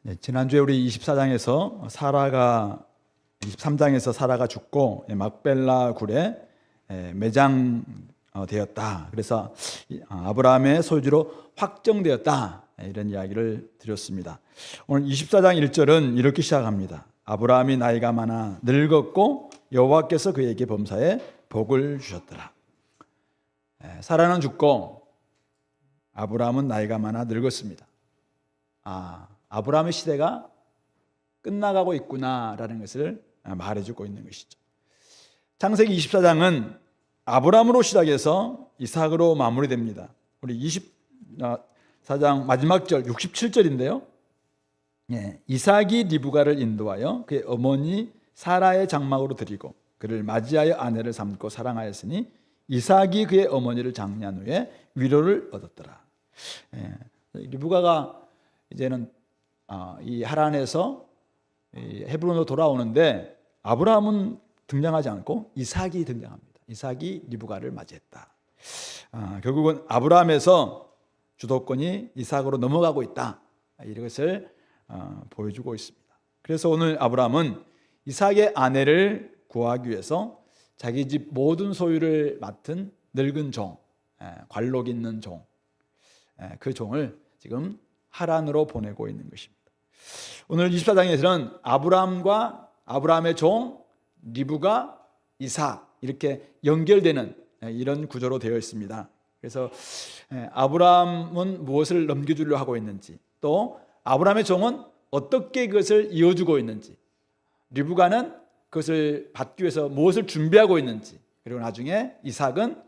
네, 지난주에 우리 24장에서 23장에서 사라가 죽고 막벨라 굴에 매장되었다. 그래서 아브라함의 소유지로 확정되었다. 이런 이야기를 드렸습니다. 오늘 24장 1절은 이렇게 시작합니다. 아브라함이 나이가 많아 늙었고 여호와께서 그에게 범사에 복을 주셨더라. 사라는 죽고 아브라함은 나이가 많아 늙었습니다. 아브라함의 시대가 끝나가고 있구나라는 것을 말해주고 있는 것이죠. 창세기 24장은 아브라함으로 시작해서 이삭으로 마무리됩니다. 우리 24장 마지막 절 67절인데요. 이삭이 리브가를 인도하여 그의 어머니 사라의 장막으로 들이고 그를 맞이하여 아내를 삼고 사랑하였으니 이삭이 그의 어머니를 장례한 후에 위로를 얻었더라. 리브가가 이제는 이 하란에서 헤브론으로 돌아오는데 아브라함은 등장하지 않고 이삭이 등장합니다. 이삭이 리브가를 맞이했다. 결국은 아브라함에서 주도권이 이삭으로 넘어가고 있다. 이것을 보여주고 있습니다. 그래서 오늘 아브라함은 이삭의 아내를 구하기 위해서 자기 집 모든 소유를 맡은 늙은 종, 관록 있는 종, 그 종을 지금 하란으로 보내고 있는 것입니다. 오늘 24장에서는 아브라함의 종 리브가 이삭 이렇게 연결되는 이런 구조로 되어 있습니다. 그래서 아브라함은 무엇을 넘겨주려고 하고 있는지, 또 아브라함의 종은 어떻게 그것을 이어주고 있는지, 리브가는 그것을 받기 위해서 무엇을 준비하고 있는지, 그리고 나중에 이삭은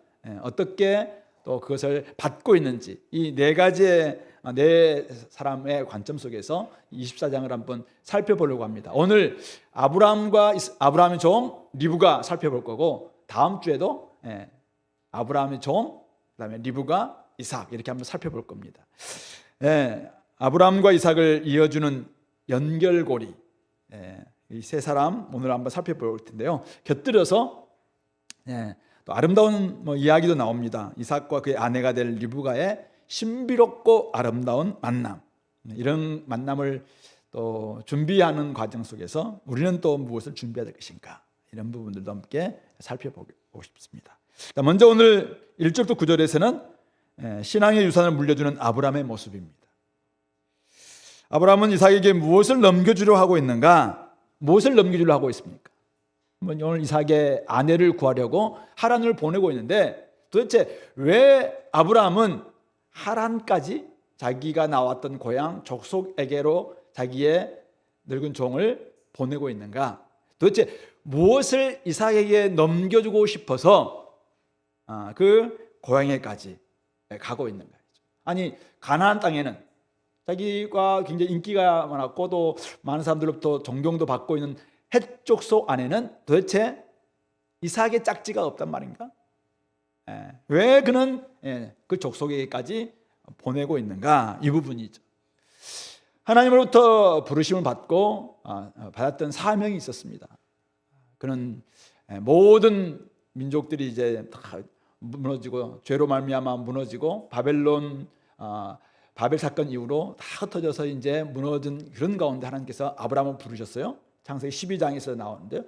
어떻게 또 그것을 받고 있는지, 이 네 사람의 관점 속에서 24장을 한번 살펴보려고 합니다. 오늘 아브라함의 종 리브가 살펴볼 거고, 다음 주에도 아브라함의 종, 그다음에 리브가 이삭 이렇게 한번 살펴볼 겁니다. 아브라함과 이삭을 이어주는 연결고리, 이 세 사람 오늘 한번 살펴볼 텐데요. 곁들여서 또 아름다운 이야기도 나옵니다. 이삭과 그의 아내가 될 리브가의 신비롭고 아름다운 만남, 이런 만남을 또 준비하는 과정 속에서 우리는 또 무엇을 준비해야 될 것인가, 이런 부분들도 함께 살펴보고 싶습니다. 먼저 오늘 1절부터 9절에서는 신앙의 유산을 물려주는 아브라함의 모습입니다. 아브라함은 이삭에게 무엇을 넘겨주려 하고 있는가? 무엇을 넘겨주려 하고 있습니까? 오늘 이삭의 아내를 구하려고 하란을 보내고 있는데, 도대체 왜 아브라함은 하란까지 자기가 나왔던 고향 족속에게로 자기의 늙은 종을 보내고 있는가? 도대체 무엇을 이삭에게 넘겨주고 싶어서 그 고향에까지 가고 있는가? 아니, 가나안 땅에는 자기가 굉장히 인기가 많았고 또 많은 사람들로부터 존경도 받고 있는 헷 족속 안에는 도대체 이삭의 짝지가 없단 말인가? 왜 그는 그 족속에게까지 보내고 있는가? 이 부분이죠. 하나님으로부터 부르심을 받고 받았던 사명이 있었습니다. 그는 모든 민족들이 이제 다 무너지고 죄로 말미암아 무너지고 바벨 사건 이후로 다 흩어져서 이제 무너진 그런 가운데 하나님께서 아브라함을 부르셨어요. 창세기 12장에서 나오는데요.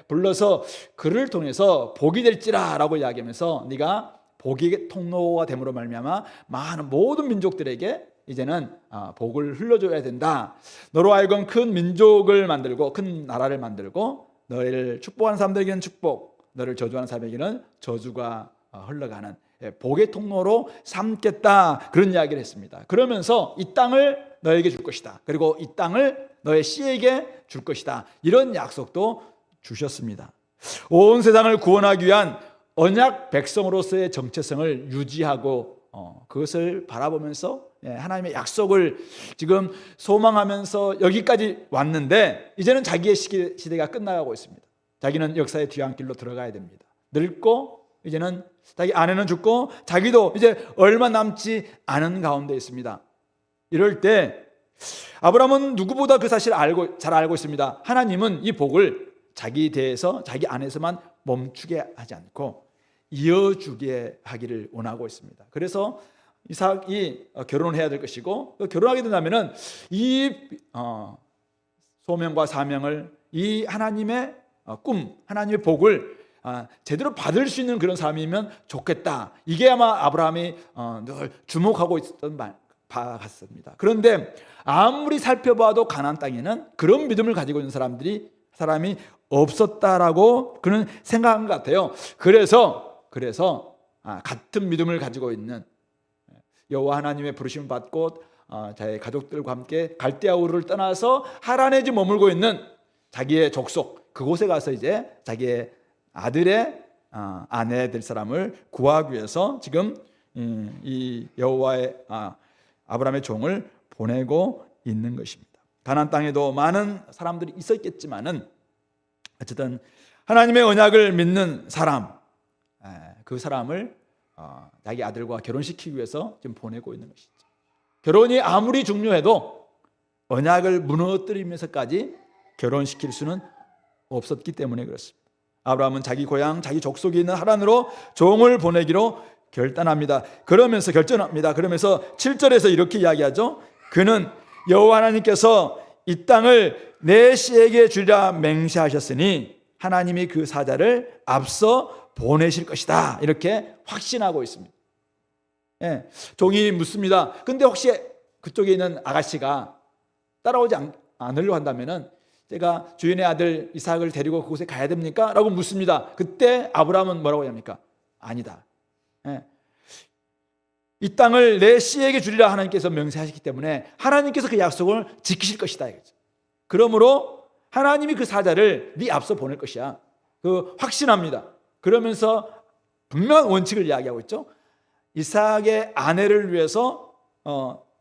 불러서 그를 통해서 복이 될지라라고 이야기하면서 네가 복의 통로가 됨으로 말미암아 많은 모든 민족들에게 이제는 복을 흘려줘야 된다. 너로 하여금 큰 민족을 만들고 큰 나라를 만들고 너를 축복하는 사람들에게는 축복, 너를 저주하는 사람에게는 저주가 흘러가는 복의 통로로 삼겠다, 그런 이야기를 했습니다. 그러면서 이 땅을 너에게 줄 것이다, 그리고 이 땅을 너의 씨에게 줄 것이다, 이런 약속도 주셨습니다. 온 세상을 구원하기 위한 언약 백성으로서의 정체성을 유지하고 그것을 바라보면서 하나님의 약속을 지금 소망하면서 여기까지 왔는데, 이제는 자기의 시대가 끝나가고 있습니다. 자기는 역사의 뒤안길로 들어가야 됩니다. 늙고 이제는 자기 아내는 죽고 자기도 이제 얼마 남지 않은 가운데 있습니다. 이럴 때 아브라함은 누구보다 그 사실을 잘 알고 있습니다. 하나님은 이 복을 자기 대에서 자기 안에서만 멈추게 하지 않고 이어주게 하기를 원하고 있습니다. 그래서 이삭이 결혼을 해야 될 것이고, 결혼하게 된다면은 이 소명과 사명을, 이 하나님의 꿈, 하나님의 복을 제대로 받을 수 있는 그런 삶이면 좋겠다. 이게 아마 아브라함이 늘 주목하고 있었던 바 같습니다. 그런데 아무리 살펴봐도 가나안 땅에는 그런 믿음을 가지고 있는 사람이 없었다라고 그는 생각한 것 같아요. 그래서 같은 믿음을 가지고 있는, 여호와 하나님의 부르심을 받고 자기 가족들과 함께 갈대아 우르를 떠나서 하란에 머물고 있는 자기의 족속, 그곳에 가서 이제 자기의 아들의 아내 될 사람을 구하기 위해서 지금 이 여호와의 아브라함의 종을 보내고 있는 것입니다. 가나안 땅에도 많은 사람들이 있었겠지만은 어쨌든 하나님의 언약을 믿는 사람, 그 사람을 자기 아들과 결혼시키기 위해서 지금 보내고 있는 것이죠. 결혼이 아무리 중요해도 언약을 무너뜨리면서까지 결혼시킬 수는 없었기 때문에 그렇습니다. 아브라함은 자기 고향, 자기 족속이 있는 하란으로 종을 보내기로 결단합니다. 그러면서 7절에서 이렇게 이야기하죠. 그는 여호와 하나님께서 이 땅을 내 씨에게 주리라 맹세하셨으니 하나님이 그 사자를 앞서 보내실 것이다. 이렇게 확신하고 있습니다. 종이 묻습니다. 근데 혹시 그쪽에 있는 아가씨가 따라오지 않으려고 한다면은 제가 주인의 아들 이삭을 데리고 그곳에 가야 됩니까? 라고 묻습니다. 그때 아브라함은 뭐라고 합니까? 아니다. 이 땅을 내 씨에게 주리라 하나님께서 명세하셨기 때문에 하나님께서 그 약속을 지키실 것이다. 그러므로 하나님이 그 사자를 네 앞서 보낼 것이야. 그 확신합니다. 그러면서 분명한 원칙을 이야기하고 있죠. 이삭의 아내를 위해서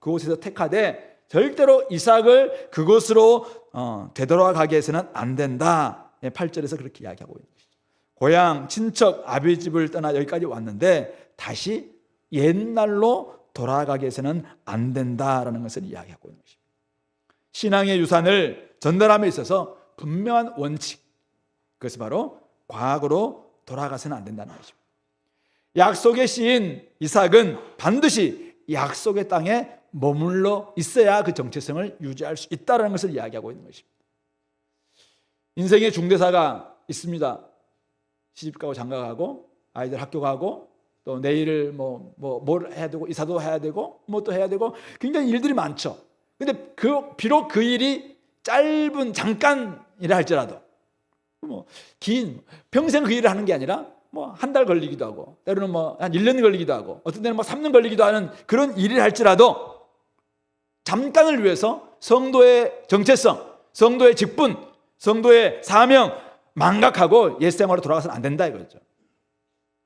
그곳에서 택하되 절대로 이삭을 그곳으로 되돌아가게 해서는 안 된다. 8절에서 그렇게 이야기하고 있는 것이죠. 고향, 친척, 아비 집을 떠나 여기까지 왔는데 다시 옛날로 돌아가게 해서는 안 된다라는 것을 이야기하고 있는 것입니다. 신앙의 유산을 전달함에 있어서 분명한 원칙, 그것이 바로 과거로 돌아가서는 안 된다는 것입니다. 약속의 씨인 이삭은 반드시 약속의 땅에 머물러 있어야 그 정체성을 유지할 수 있다는 것을 이야기하고 있는 것입니다. 인생의 중대사가 있습니다. 시집가고 장가가고 아이들 학교 가고 또 내일을 뭘 해야 되고 이사도 해야 되고 뭐 또 해야 되고 굉장히 일들이 많죠. 근데 비록 그 일이 짧은 잠깐이라 할지라도 긴 평생 그 일을 하는 게 아니라 한 달 걸리기도 하고 때로는 한 1년 걸리기도 하고 어떤 때는 3년 걸리기도 하는 그런 일을 할지라도 잠깐을 위해서 성도의 정체성, 성도의 직분, 성도의 사명 망각하고 옛생활로 돌아가서는 안 된다 이거죠.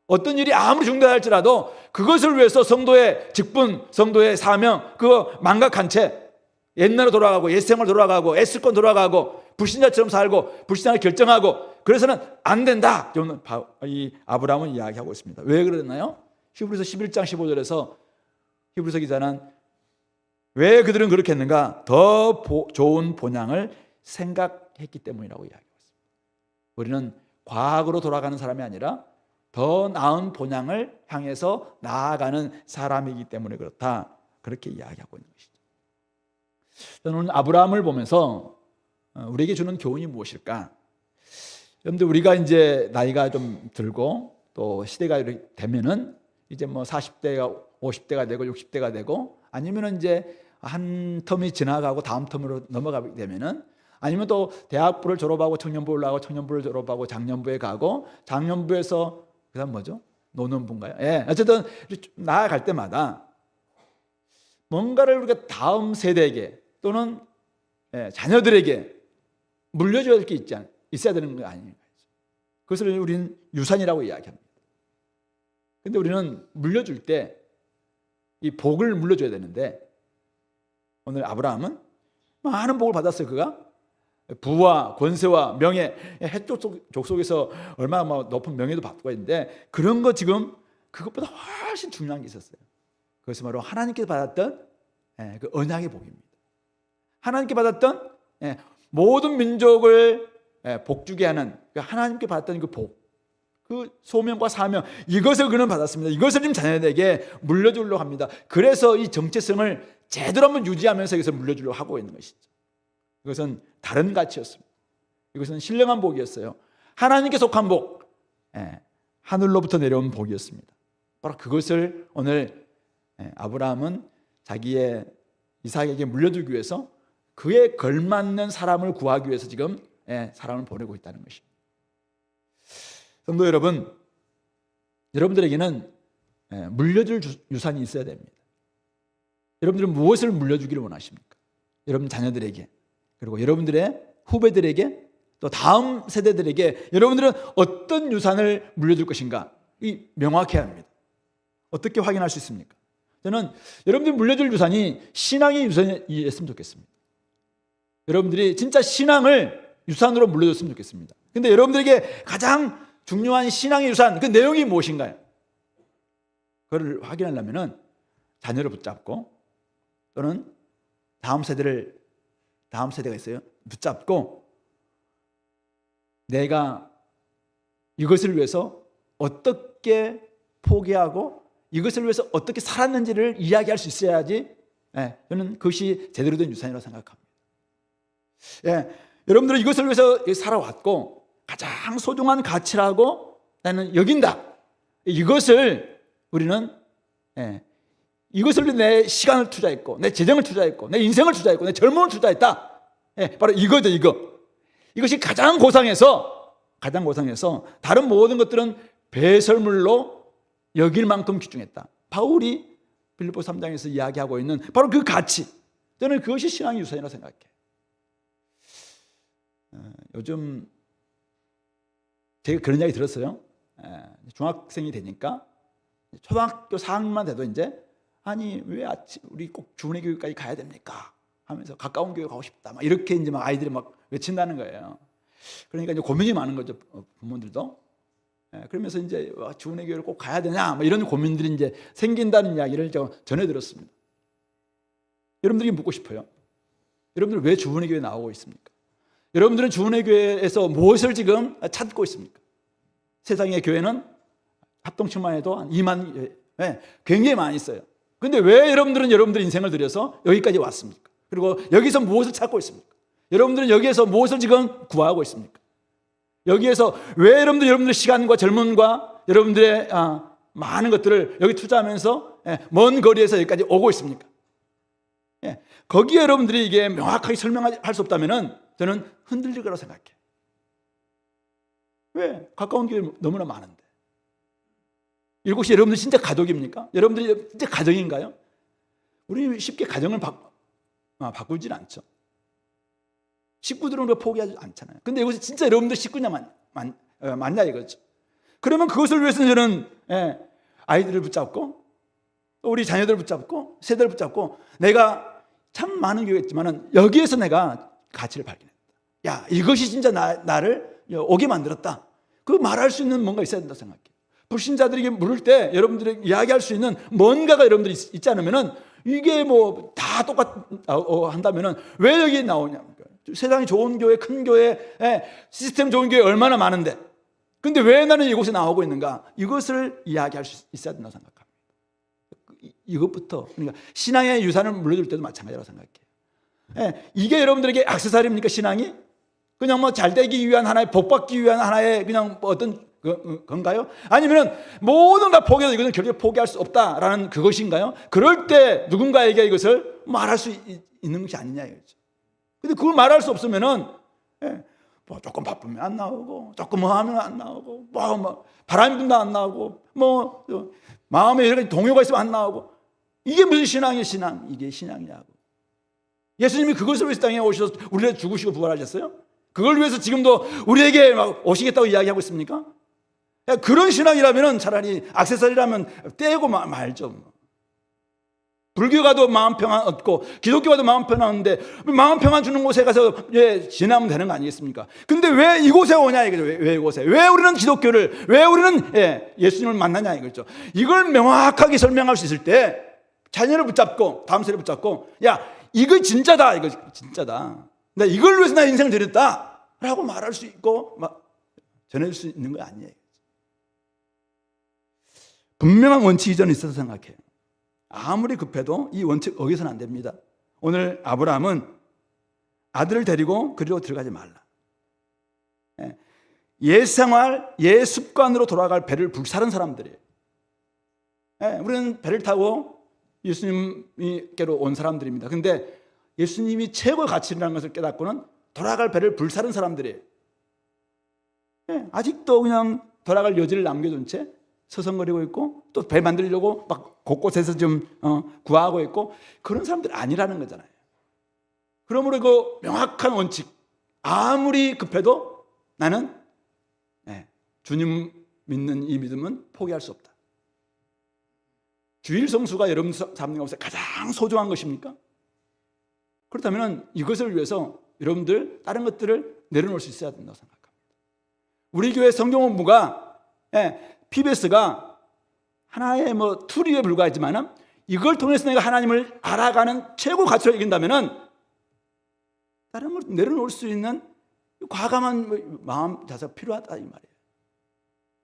어떤 일이 아무리 중대할지라도 그것을 위해서 성도의 직분, 성도의 사명 그거 망각한 채 옛날로 돌아가고 옛생활 돌아가고 애쓸 돌아가고 불신자처럼 살고 불신앙을 결정하고 그래서는 안 된다. 이 아브라함은 이야기하고 있습니다. 왜 그러나요? 히브리서 11장 15절에서 히브리서 기자는 왜 그들은 그렇게 했는가? 더 좋은 본향을 생각했기 때문이라고 이야기하고 있습니다. 우리는 과거로 돌아가는 사람이 아니라 더 나은 본향을 향해서 나아가는 사람이기 때문에 그렇다. 그렇게 이야기하고 있는 것이죠. 저는 오늘 아브라함을 보면서 우리에게 주는 교훈이 무엇일까? 여러분들 우리가 이제 나이가 좀 들고 또 시대가 되면은 이제 40대가 50대가 되고 60대가 되고 아니면은 이제 한 텀이 지나가고 다음 텀으로 넘어가게 되면은 아니면 또 대학부를 졸업하고 청년부를 나가고 청년부를 졸업하고 장년부에 가고 장년부에서 그다음 뭐죠? 노년부인가요? 예, 어쨌든 나아갈 때마다 뭔가를 우리가 다음 세대에게 또는 자녀들에게 물려줘야 될 게 있어야 되는 거 아닙니까? 그것을 우리는 유산이라고 이야기합니다. 근데 우리는 물려줄 때 이 복을 물려줘야 되는데 오늘 아브라함은 많은 복을 받았어요. 그가 부와 권세와 명예, 헷족 족속에서 얼마나 높은 명예도 받고 있는데 그런 거 지금 그것보다 훨씬 중요한 게 있었어요. 그것이 바로 하나님께서 받았던 그 언약의 복입니다. 하나님께 받았던 모든 민족을 복주게 하는 하나님께 받았던 그 복, 그 소명과 사명, 이것을 그는 받았습니다. 이것을 지금 자녀들에게 물려주려고 합니다. 그래서 이 정체성을 제대로 한번 유지하면서 이것을 물려주려고 하고 있는 것이죠. 이것은 다른 가치였습니다. 이것은 신령한 복이었어요. 하나님께 속한 복, 하늘로부터 내려온 복이었습니다. 바로 그것을 오늘 아브라함은 자기의 이삭에게 물려주기 위해서 그에 걸맞는 사람을 구하기 위해서 지금 사람을 보내고 있다는 것입니다. 성도 여러분, 여러분들에게는 물려줄 유산이 있어야 됩니다. 여러분들은 무엇을 물려주기를 원하십니까? 여러분 자녀들에게, 그리고 여러분들의 후배들에게, 또 다음 세대들에게 여러분들은 어떤 유산을 물려줄 것인가? 이 명확해야 합니다. 어떻게 확인할 수 있습니까? 저는 여러분들이 물려줄 유산이 신앙의 유산이었으면 좋겠습니다. 여러분들이 진짜 신앙을 유산으로 물려줬으면 좋겠습니다. 근데 여러분들에게 가장 중요한 신앙의 유산, 그 내용이 무엇인가요? 그걸 확인하려면 자녀를 붙잡고, 또는 다음 세대가 있어요. 붙잡고 내가 이것을 위해서 어떻게 포기하고 이것을 위해서 어떻게 살았는지를 이야기할 수 있어야지, 저는 그것이 제대로 된 유산이라고 생각합니다. 여러분들은 이것을 위해서 살아왔고 가장 소중한 가치라고 나는 여긴다. 이것을 우리는 이것을 위해 내 시간을 투자했고, 내 재정을 투자했고, 내 인생을 투자했고, 내 젊음을 투자했다. 바로 이거죠, 이거. 이것이 가장 고상해서 다른 모든 것들은 배설물로 여길 만큼 귀중했다. 바울이 빌립보 3장에서 이야기하고 있는 바로 그 가치, 저는 그것이 신앙의 유산이라고 생각해요. 요즘 제가 그런 이야기 들었어요. 중학생이 되니까 초등학교 4학년만 돼도 이제 아니 왜 우리 꼭 주은혜 교육까지 가야 됩니까? 하면서 가까운 교회 가고 싶다. 막 이렇게 이제 막 아이들이 막 외친다는 거예요. 그러니까 이제 고민이 많은 거죠, 부모들도. 그러면서 이제 주은혜 교회를 꼭 가야 되냐, 뭐 이런 고민들이 이제 생긴다는 이야기를 제가 전해 들었습니다. 여러분들에게 묻고 싶어요. 여러분들 왜 주은혜 교회 나오고 있습니까? 여러분들은 주은혜 교회에서 무엇을 지금 찾고 있습니까? 세상의 교회는 합동층만 해도 한 2만, 굉장히 많이 있어요. 그런데 왜 여러분들은 여러분들 인생을 들여서 여기까지 왔습니까? 그리고 여기서 무엇을 찾고 있습니까? 여러분들은 여기에서 무엇을 지금 구하고 있습니까? 여기에서 왜 여러분들의 시간과 젊음과 여러분들의 많은 것들을 여기 투자하면서 먼 거리에서 여기까지 오고 있습니까? 거기에 여러분들이 이게 명확하게 설명할 수 없다면 저는 흔들릴 거라고 생각해요. 왜? 가까운 교회 너무나 많은데. 이곳이 여러분들 진짜 가족입니까? 여러분들이 진짜 가정인가요? 우리 쉽게 가정을 바꾸진 않죠. 식구들은 포기하지 않잖아요. 근데 이것이 진짜 여러분들 식구냐 맞냐 이거죠. 그러면 그것을 위해서는 저는 아이들을 붙잡고 또 우리 자녀들을 붙잡고 세대를 붙잡고 내가 참 많은 교회가 있지만 여기에서 내가 가치를 발견했다. 야, 이것이 진짜 나를 오게 만들었다. 그 말할 수 있는 뭔가 있어야 된다고 생각해요. 불신자들에게 물을 때 여러분들이 이야기할 수 있는 뭔가가 여러분들이 있지 않으면 이게 뭐 다 한다면 왜 여기 나오냐. 세상이 좋은 교회, 큰 교회, 시스템 좋은 교회 얼마나 많은데 근데 왜 나는 이곳에 나오고 있는가. 이것을 이야기할 수 있어야 된다고 생각합니다. 이것부터, 그러니까 신앙의 유산을 물려줄 때도 마찬가지라고 생각해요. 이게 여러분들에게 액세서리입니까? 신앙이? 그냥 뭐 잘되기 위한 하나의, 복받기 위한 하나의 그냥 뭐 어떤 건가요? 아니면 모든 다 포기해서 이것은 결국에 포기할 수 없다라는 그것인가요? 그럴 때 누군가에게 이것을 말할 수 있는 것이 아니냐 이거죠. 근데 그걸 말할 수 없으면은 뭐 조금 바쁘면 안 나오고, 조금 뭐 하면 안 나오고, 뭐 바람이 분다 안 나오고, 뭐 마음에 여러 가지 동요가 있으면 안 나오고, 이게 무슨 신앙이에요? 이게 신앙이냐고. 예수님이 그것을 위해서 땅에 오셔서 우리를 죽으시고 부활하셨어요? 그걸 위해서 지금도 우리에게 막 오시겠다고 이야기하고 있습니까? 그런 신앙이라면 차라리 액세서리라면 떼고 말죠. 불교 가도 마음 평안 얻고 기독교 가도 마음 평안인데 마음 평안 주는 곳에 가서 지나면 되는 거 아니겠습니까? 근데 왜 이곳에 오냐 이거죠. 왜 이곳에? 왜 우리는 기독교를, 왜 우리는 예수님을 만나냐 이거죠. 이걸 명확하게 설명할 수 있을 때 자녀를 붙잡고 다음 세대를 붙잡고, 야 이거 진짜다, 이거 진짜다. 나 이걸 위해서 나 인생을 드렸다 라고 말할 수 있고 전해줄 수 있는 거 아니에요. 분명한 원칙이 저는 있어서 생각해요. 아무리 급해도 이 원칙 어기서는 안 됩니다. 오늘 아브라함은 아들을 데리고 그리로 들어가지 말라. 옛 생활, 옛 습관으로 돌아갈 배를 불사른 사람들이에요. 우리는 배를 타고 예수님께로 온 사람들입니다. 근데 예수님이 최고의 가치라는 것을 깨닫고는 돌아갈 배를 불사른 사람들이에요. 아직도 그냥 돌아갈 여지를 남겨둔 채 서성거리고 있고 또 배 만들려고 막 곳곳에서 좀 구하고 있고 그런 사람들이 아니라는 거잖아요. 그러므로 그 명확한 원칙, 아무리 급해도 나는 주님 믿는 이 믿음은 포기할 수 없다. 주일 성수가 여러분 삶의 가운데 가장 소중한 것입니까? 그렇다면 이것을 위해서 여러분들 다른 것들을 내려놓을 수 있어야 된다고 생각합니다. 우리 교회 성경원부가 PBS가 하나의 툴에 불과하지만 이걸 통해서 내가 하나님을 알아가는 최고 가치로 여긴다면은 다른 걸 내려놓을 수 있는 과감한 마음 자세가 필요하다 이 말이에요.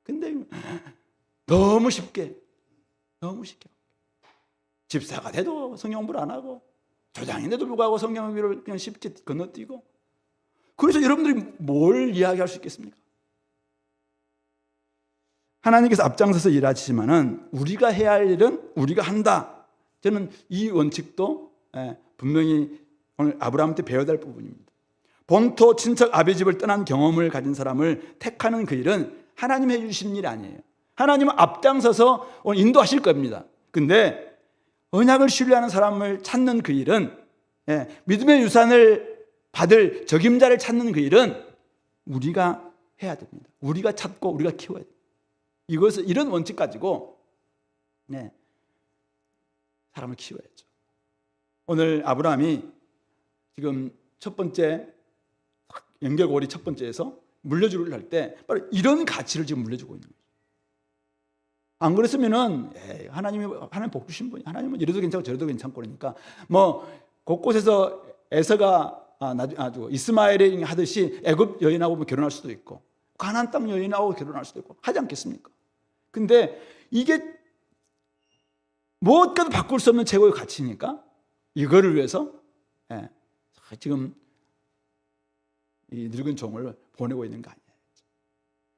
근데 너무 쉽게 집사가 돼도 성경 공부를 안 하고 조장인데도 불구하고 성경 위를 그냥 쉽게 건너뛰고 그래서 여러분들이 뭘 이야기할 수 있겠습니까? 하나님께서 앞장서서 일하시지만은 우리가 해야 할 일은 우리가 한다. 저는 이 원칙도 분명히 오늘 아브라함한테 배워야 될 부분입니다. 본토 친척 아비 집을 떠난 경험을 가진 사람을 택하는 그 일은 하나님이 해주신 일이 아니에요. 하나님은 앞장서서 오늘 인도하실 겁니다. 근데 언약을 신뢰하는 사람을 찾는 그 일은 믿음의 유산을 받을 적임자를 찾는 그 일은 우리가 해야 됩니다. 우리가 찾고 우리가 키워야 됩니다. 이것을 이런 원칙 가지고 사람을 키워야죠. 오늘 아브라함이 지금 첫 번째 연결고리 첫 번째에서 물려주기를 할 때 바로 이런 가치를 지금 물려주고 있는 거예요. 안 그랬으면은 하나님 복 주신 분이 하나님은 이래도 괜찮고 저래도 괜찮고 그러니까 곳곳에서 에서가 아주 이스마엘이 하듯이 애굽 여인하고 결혼할 수도 있고 가나안 땅 여인하고 결혼할 수도 있고 하지 않겠습니까? 근데 이게 무엇과도 바꿀 수 없는 최고의 가치니까 이거를 위해서 지금 이 늙은 종을 보내고 있는 거 아니에요.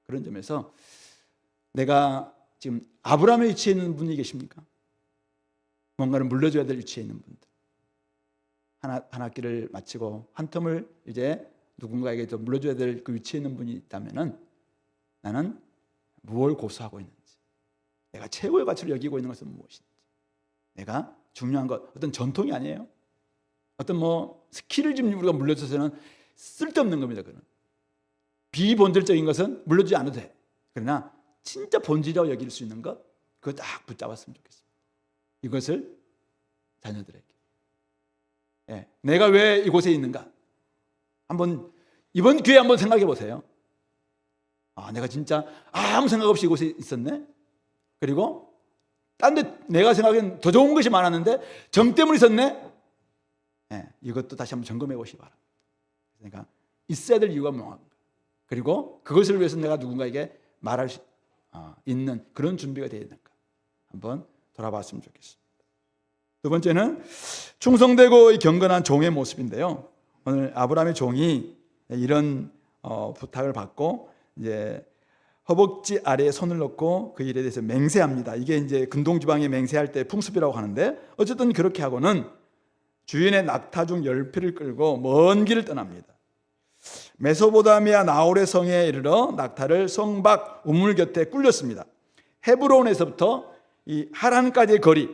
그런 점에서 내가 지금 아브라함의 위치에 있는 분이 계십니까? 뭔가를 물려줘야 될 위치에 있는 분들. 한 학기를 마치고 한 텀을 이제 누군가에게 좀 물려줘야 될 그 위치에 있는 분이 있다면은 나는 무엇을 고수하고 있는지, 내가 최고의 가치를 여기고 있는 것은 무엇인지, 내가 중요한 것, 어떤 전통이 아니에요. 어떤 스킬을 지금 우리가 물려줘서는 쓸데없는 겁니다. 그는 비본질적인 것은 물려주지 않아도 돼. 그러나 진짜 본질이라고 여길 수 있는 것, 그거 딱 붙잡았으면 좋겠습니다. 이것을 자녀들에게. 내가 왜 이곳에 있는가? 한번 이번 기회에 한번 생각해 보세요. 내가 진짜 아무 생각 없이 이곳에 있었네. 그리고 딴 데 내가 생각엔 더 좋은 것이 많았는데 정 때문에 있었네. 이것도 다시 한번 점검해 보시기 바랍니다. 그러니까 있어야 될 이유가 뭐인가? 그리고 그것을 위해서 내가 누군가에게 말할 수 있는 그런 준비가 되어 있는가? 한번 돌아봤으면 좋겠습니다. 두 번째는 충성되고 경건한 종의 모습인데요. 오늘 아브라함의 종이 이런 부탁을 받고 이제 허벅지 아래에 손을 넣고 그 일에 대해서 맹세합니다. 이게 이제 근동지방에 맹세할 때 풍습이라고 하는데 어쨌든 그렇게 하고는 주인의 낙타 중 10피를 끌고 먼 길을 떠납니다. 메소포타미아 나홀의 성에 이르러 낙타를 성 밖 우물 곁에 꿀렸습니다. 헤브론에서부터 이 하란까지의 거리,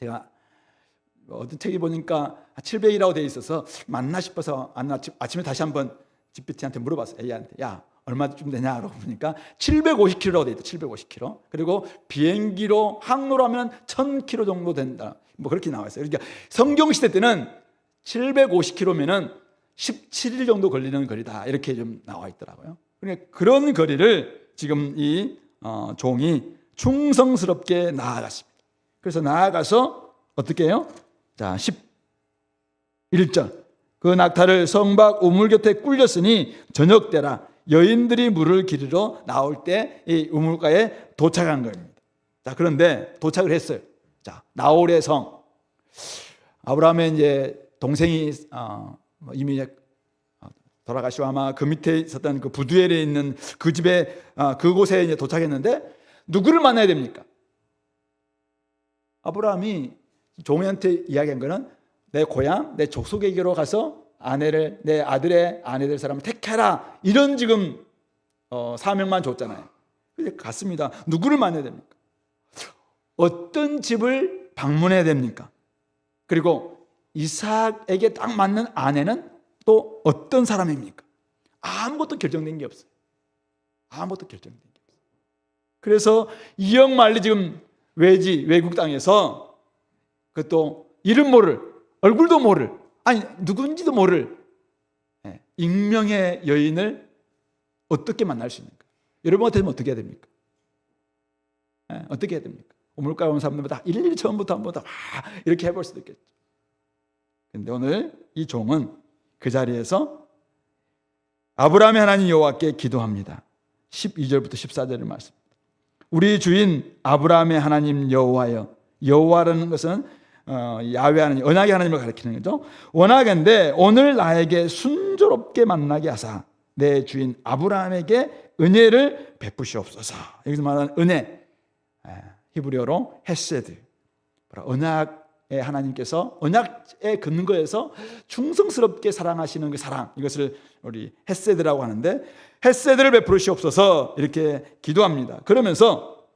제가 어떤 책이 보니까 700이라고 되어 있어서 맞나 싶어서 아침에 다시 한번 GPT한테 물어봤어요. A한테 야 얼마쯤 되냐고 보니까 750km라고 되어 있다. 750km. 그리고 비행기로 항로로 하면 1000km 정도 된다. 그렇게 나와 있어요. 그러니까 성경 시대 때는 750km면은 17일 정도 걸리는 거리다. 이렇게 좀 나와 있더라고요. 그러니까 그런 거리를 지금 이 종이 충성스럽게 나아갔습니다. 그래서 나아가서 어떻게 해요? 자, 11절. 그 낙타를 성 밖 우물 곁에 꿀렸으니 저녁 때라 여인들이 물을 기르러 나올 때 이 우물가에 도착한 겁니다. 자, 그런데 도착을 했어요. 자, 나홀의 성. 아브라함의 이제 동생이 이미 돌아가시고 아마 그 밑에 있었던 그 부두엘에 있는 그 집에 그곳에 이제 도착했는데 누구를 만나야 됩니까? 아브라함이 종이한테 이야기한 거는 내 고향, 내 족속에게로 가서 내 아들의 아내 될 사람을 택해라. 이런 지금 사명만 줬잖아요. 근데 갔습니다. 누구를 만나야 됩니까? 어떤 집을 방문해야 됩니까? 그리고 이삭에게 딱 맞는 아내는 또 어떤 사람입니까? 아무것도 결정된 게 없어요. 아무것도 결정된 게 없어요. 그래서 이역만리 지금 외국 땅에서 그것도 이름 모를, 얼굴도 모를, 아니 누군지도 모를 익명의 여인을 어떻게 만날 수 있는가? 여러분 같으면 어떻게 해야 됩니까? 어떻게 해야 됩니까? 우물가에 온 사람들보다 일일이 처음부터 한번 이렇게 해볼 수도 있겠죠. 그런데 오늘 이 종은 그 자리에서 아브라함의 하나님 여호와께 기도합니다. 12절부터 14절의 말씀. 우리 주인 아브라함의 하나님 여호와여. 여호와라는 것은 야훼 하나님, 언약의 하나님을 가리키는 거죠. 원하건대 오늘 나에게 순조롭게 만나게 하사 내 주인 아브라함에게 은혜를 베푸시옵소서. 여기서 말하는 은혜, 히브리어로 헤세드, 언약의 하나님께서 언약의 근거에서 충성스럽게 사랑하시는 그 사랑, 이것을 우리 헤세드라고 하는데 헤세드를 베푸시옵소서 이렇게 기도합니다. 그러면서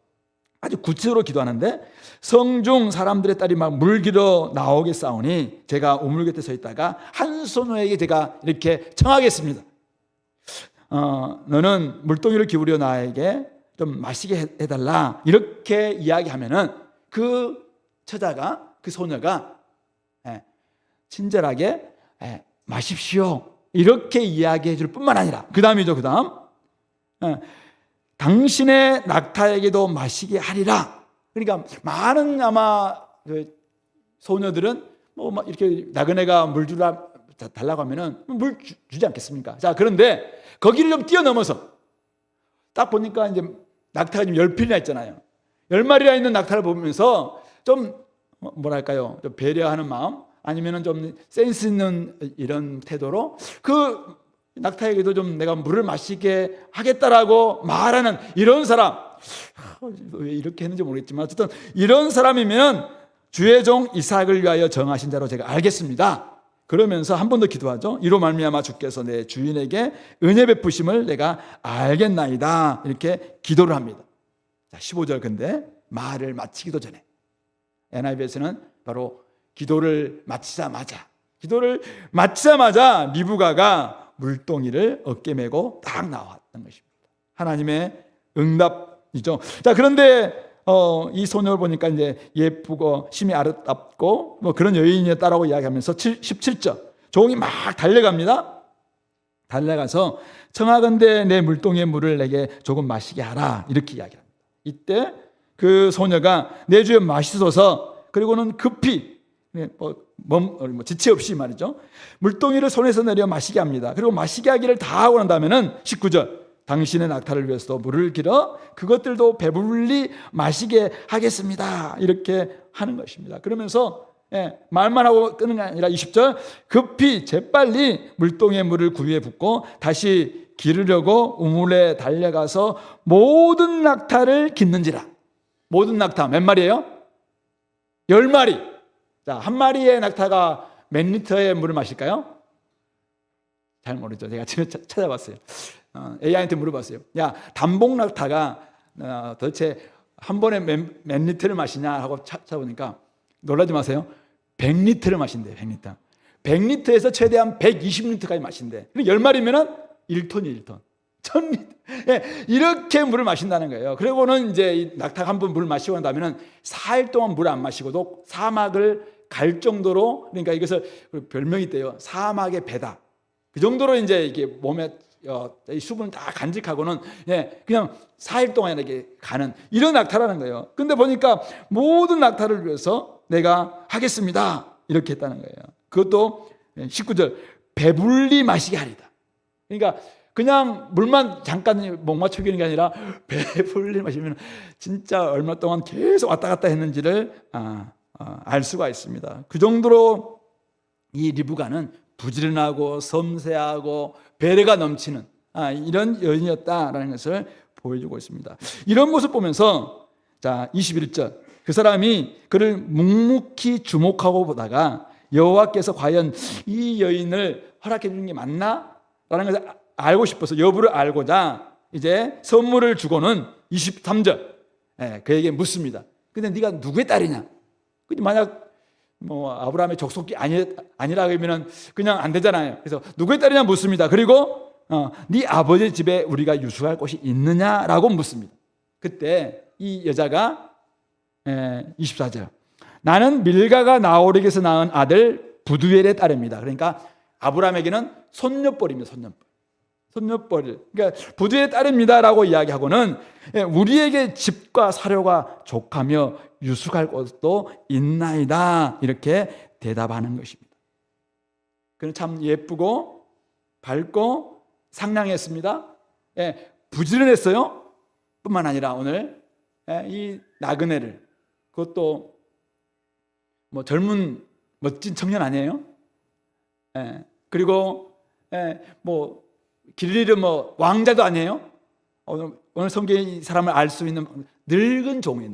아주 구체적으로 기도하는데 성중 사람들의 딸이 막 물기러 나오겠사오니 제가 우물 곁에 서 있다가 한 소녀에게 제가 이렇게 청하겠습니다. 너는 물동이를 기울여 나에게 좀 마시게 해달라 이렇게 이야기하면은 그 처자가, 그 소녀가 친절하게 마십시오 이렇게 이야기해 줄 뿐만 아니라 그 다음이죠. 그 다음 당신의 낙타에게도 마시게 하리라. 그러니까 많은 아마 소녀들은 뭐 막 이렇게 나그네가 물 달라고 하면은 물 주지 않겠습니까? 자, 그런데 거기를 좀 뛰어넘어서 딱 보니까 이제 낙타가 지금 10필이나 있잖아요. 10마리나 있는 낙타를 보면서 좀 뭐랄까요? 좀 배려하는 마음 아니면은 좀 센스 있는 이런 태도로 그 낙타에게도 좀 내가 물을 마시게 하겠다라고 말하는 이런 사람, 왜 이렇게 했는지 모르겠지만 어쨌든 이런 사람이면 주의 종 이삭을 위하여 정하신 자로 제가 알겠습니다. 그러면서 한 번 더 기도하죠. 이로 말미암아 주께서 내 주인에게 은혜 베푸심을 내가 알겠나이다. 이렇게 기도를 합니다. 자, 15절 근데 말을 마치기도 전에 NIV에서는 바로 기도를 마치자마자 리브가가 물동이를 어깨 메고 딱 나왔던 것입니다. 하나님의 응답이죠. 자, 그런데 이 소녀를 보니까 이제 예쁘고 심히 아름답고 뭐 그런 여인이었다라고 이야기하면서 17절 종이 막 달려갑니다. 달려가서 청하건대 내 물동이의 물을 내게 조금 마시게 하라 이렇게 이야기합니다. 이때 그 소녀가 내 주여 마시소서 그리고는 급히 지체 없이 말이죠. 물동이를 손에서 내려 마시게 합니다. 그리고 마시게 하기를 다 하고 난 다음에는 19절 당신의 낙타를 위해서도 물을 길어 그것들도 배불리 마시게 하겠습니다. 이렇게 하는 것입니다. 그러면서 말만 하고 끄는 게 아니라 20절 급히 재빨리 물동의 물을 구유에 붓고 다시 기르려고 우물에 달려가서 모든 낙타를 깃는지라. 모든 낙타 몇 마리예요? 10마리. 자, 한 마리의 낙타가 몇 리터의 물을 마실까요? 잘 모르죠. 제가 찾아봤어요. AI한테 물어봤어요. 야, 단봉 낙타가 도대체 한 번에 몇 리터를 마시냐 하고 찾아보니까 놀라지 마세요. 100리터를 마신대요. 100리터. 100리터에서 최대한 120리터까지 마신대. 10마리면은 1톤이 1톤. 1000리터. 이렇게 물을 마신다는 거예요. 그리고는 이제 이 낙타가 한 번 물을 마시고 난 다음에는 4일 동안 물을 안 마시고도 사막을 갈 정도로, 그러니까 이것을 별명이 있대요. 사막의 배다. 그 정도로 이제 이게 몸에 이 수분을 다 간직하고는 그냥 4일 동안 이렇게 가는 이런 낙타라는 거예요. 근데 보니까 모든 낙타를 위해서 내가 하겠습니다. 이렇게 했다는 거예요. 그것도 19절 배불리 마시게 하리다. 그러니까 그냥 물만 잠깐 목 맞추기는 게 아니라 배불리 마시면 진짜 얼마 동안 계속 왔다 갔다 했는지를 알 수가 있습니다. 그 정도로 이 리브가는 부지런하고 섬세하고 배려가 넘치는 이런 여인이었다라는 것을 보여주고 있습니다. 이런 모습 보면서 자 21절 그 사람이 그를 묵묵히 주목하고 보다가 여호와께서 과연 이 여인을 허락해 주는 게 맞나? 라는 것을 알고 싶어서 여부를 알고자 이제 선물을 주고는 23절 그에게 묻습니다. 근데 네가 누구의 딸이냐? 만약 아브라함의 족속이 아니라 그러면 그냥 안 되잖아요. 그래서 누구의 딸이냐 묻습니다. 그리고 네 아버지 집에 우리가 유숙할 곳이 있느냐라고 묻습니다. 그때 이 여자가 24절 나는 밀가가 나홀에게서 낳은 아들 부두엘의 딸입니다. 그러니까 아브라함에게는 손녀뻘입니다. 손녀뻘. 그러니까 부두엘의 딸입니다라고 이야기하고는 우리에게 집과 사료가 족하며 유숙할 곳도 있나이다 이렇게 대답하는 것입니다. 그는 참 예쁘고 밝고 상냥했습니다. 부지런했어요. 뿐만 아니라 오늘 이 나그네를 그것도 젊은 멋진 청년 아니에요? 그리고 길 잃은 왕자도 아니에요? 오늘 성경에 이 사람을 알 수 있는 늙은 종이에요.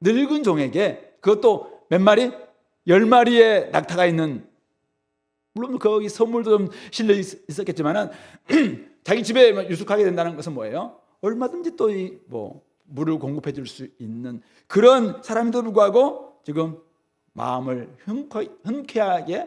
늙은 종에게 그것도 몇 마리? 10마리의 낙타가 있는, 물론 거기 선물도 좀 실려 있었겠지만은 자기 집에 유숙하게 된다는 것은 뭐예요? 얼마든지 또 물을 공급해 줄 수 있는 그런 사람에도 불구하고 지금 마음을 흔쾌하게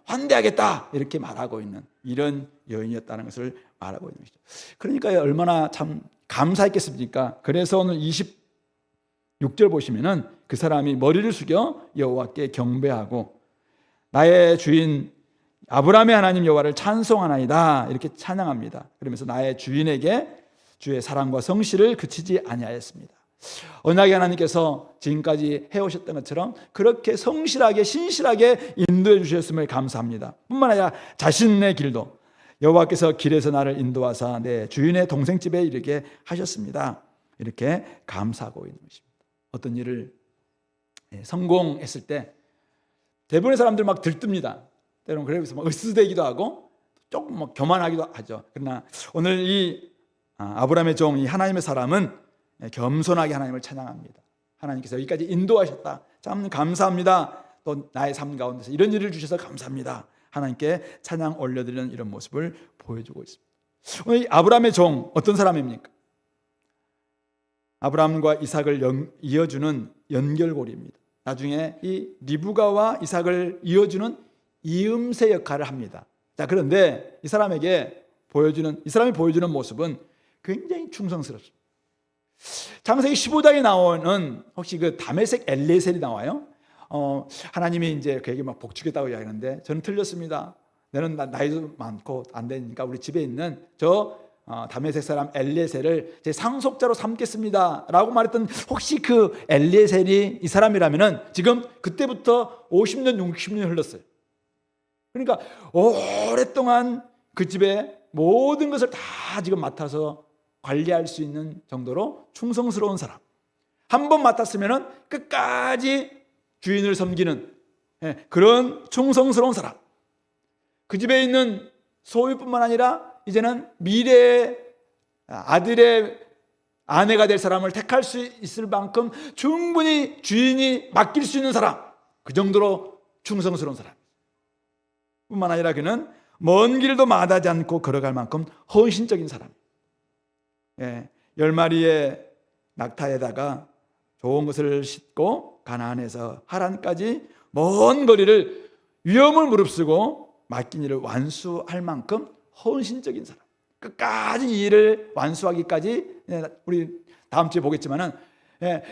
환대하겠다 이렇게 말하고 있는 이런 여인이었다는 것을 말하고 있는 것이죠. 그러니까 얼마나 참 감사했겠습니까? 그래서 오늘 26절 보시면은 그 사람이 머리를 숙여 여호와께 경배하고 나의 주인 아브라함의 하나님 여호와를 찬송하나이다 이렇게 찬양합니다. 그러면서 나의 주인에게 주의 사랑과 성실을 그치지 아니하였습니다. 언약의 하나님께서 지금까지 해오셨던 것처럼 그렇게 성실하게 신실하게 인도해 주셨음을 감사합니다. 뿐만 아니라 자신의 길도 여호와께서 길에서 나를 인도하사 내 주인의 동생 집에 이르게 하셨습니다. 이렇게 감사하고 있는 것입니다. 어떤 일을 성공했을 때 대부분의 사람들 막 들뜹니다. 때로는 그래서 으스대기도 하고 조금 교만하기도 하죠. 그러나 오늘 이 아브라함의 종, 이 하나님의 사람은 겸손하게 하나님을 찬양합니다. 하나님께서 여기까지 인도하셨다. 참 감사합니다. 또 나의 삶 가운데서 이런 일을 주셔서 감사합니다. 하나님께 찬양 올려드리는 이런 모습을 보여주고 있습니다. 오늘 이 아브라함의 종 어떤 사람입니까? 아브라함과 이삭을 이어주는 연결고리입니다. 나중에 이 리브가와 이삭을 이어주는 이음새 역할을 합니다. 자, 그런데 이 사람이 보여주는 모습은 굉장히 충성스럽습니다. 창세기 15장에 나오는 혹시 그 다메섹 엘리에셀이 나와요? 하나님이 이제 그에게 막 복주겠다고 이야기하는데 저는 틀렸습니다. 너는 나이도 많고 안 되니까 우리 집에 있는 저 다메섹 사람 엘리에셀을 제 상속자로 삼겠습니다 라고 말했던 혹시 그 엘리에셀이 이 사람이라면은 지금 그때부터 50년 60년이 흘렀어요. 그러니까 오랫동안 그 집에 모든 것을 다 지금 맡아서 관리할 수 있는 정도로 충성스러운 사람. 한 번 맡았으면 끝까지 주인을 섬기는 그런 충성스러운 사람. 그 집에 있는 소유뿐만 아니라 이제는 미래의 아들의 아내가 될 사람을 택할 수 있을 만큼 충분히 주인이 맡길 수 있는 사람. 그 정도로 충성스러운 사람. 뿐만 아니라 그는 먼 길도 마다하지 않고 걸어갈 만큼 헌신적인 사람. 10마리의 낙타에다가 좋은 것을 싣고 가나안에서 하란까지 먼 거리를 위험을 무릅쓰고 맡긴 일을 완수할 만큼 헌신적인 사람. 끝까지 이 일을 완수하기까지 우리 다음 주에 보겠지만은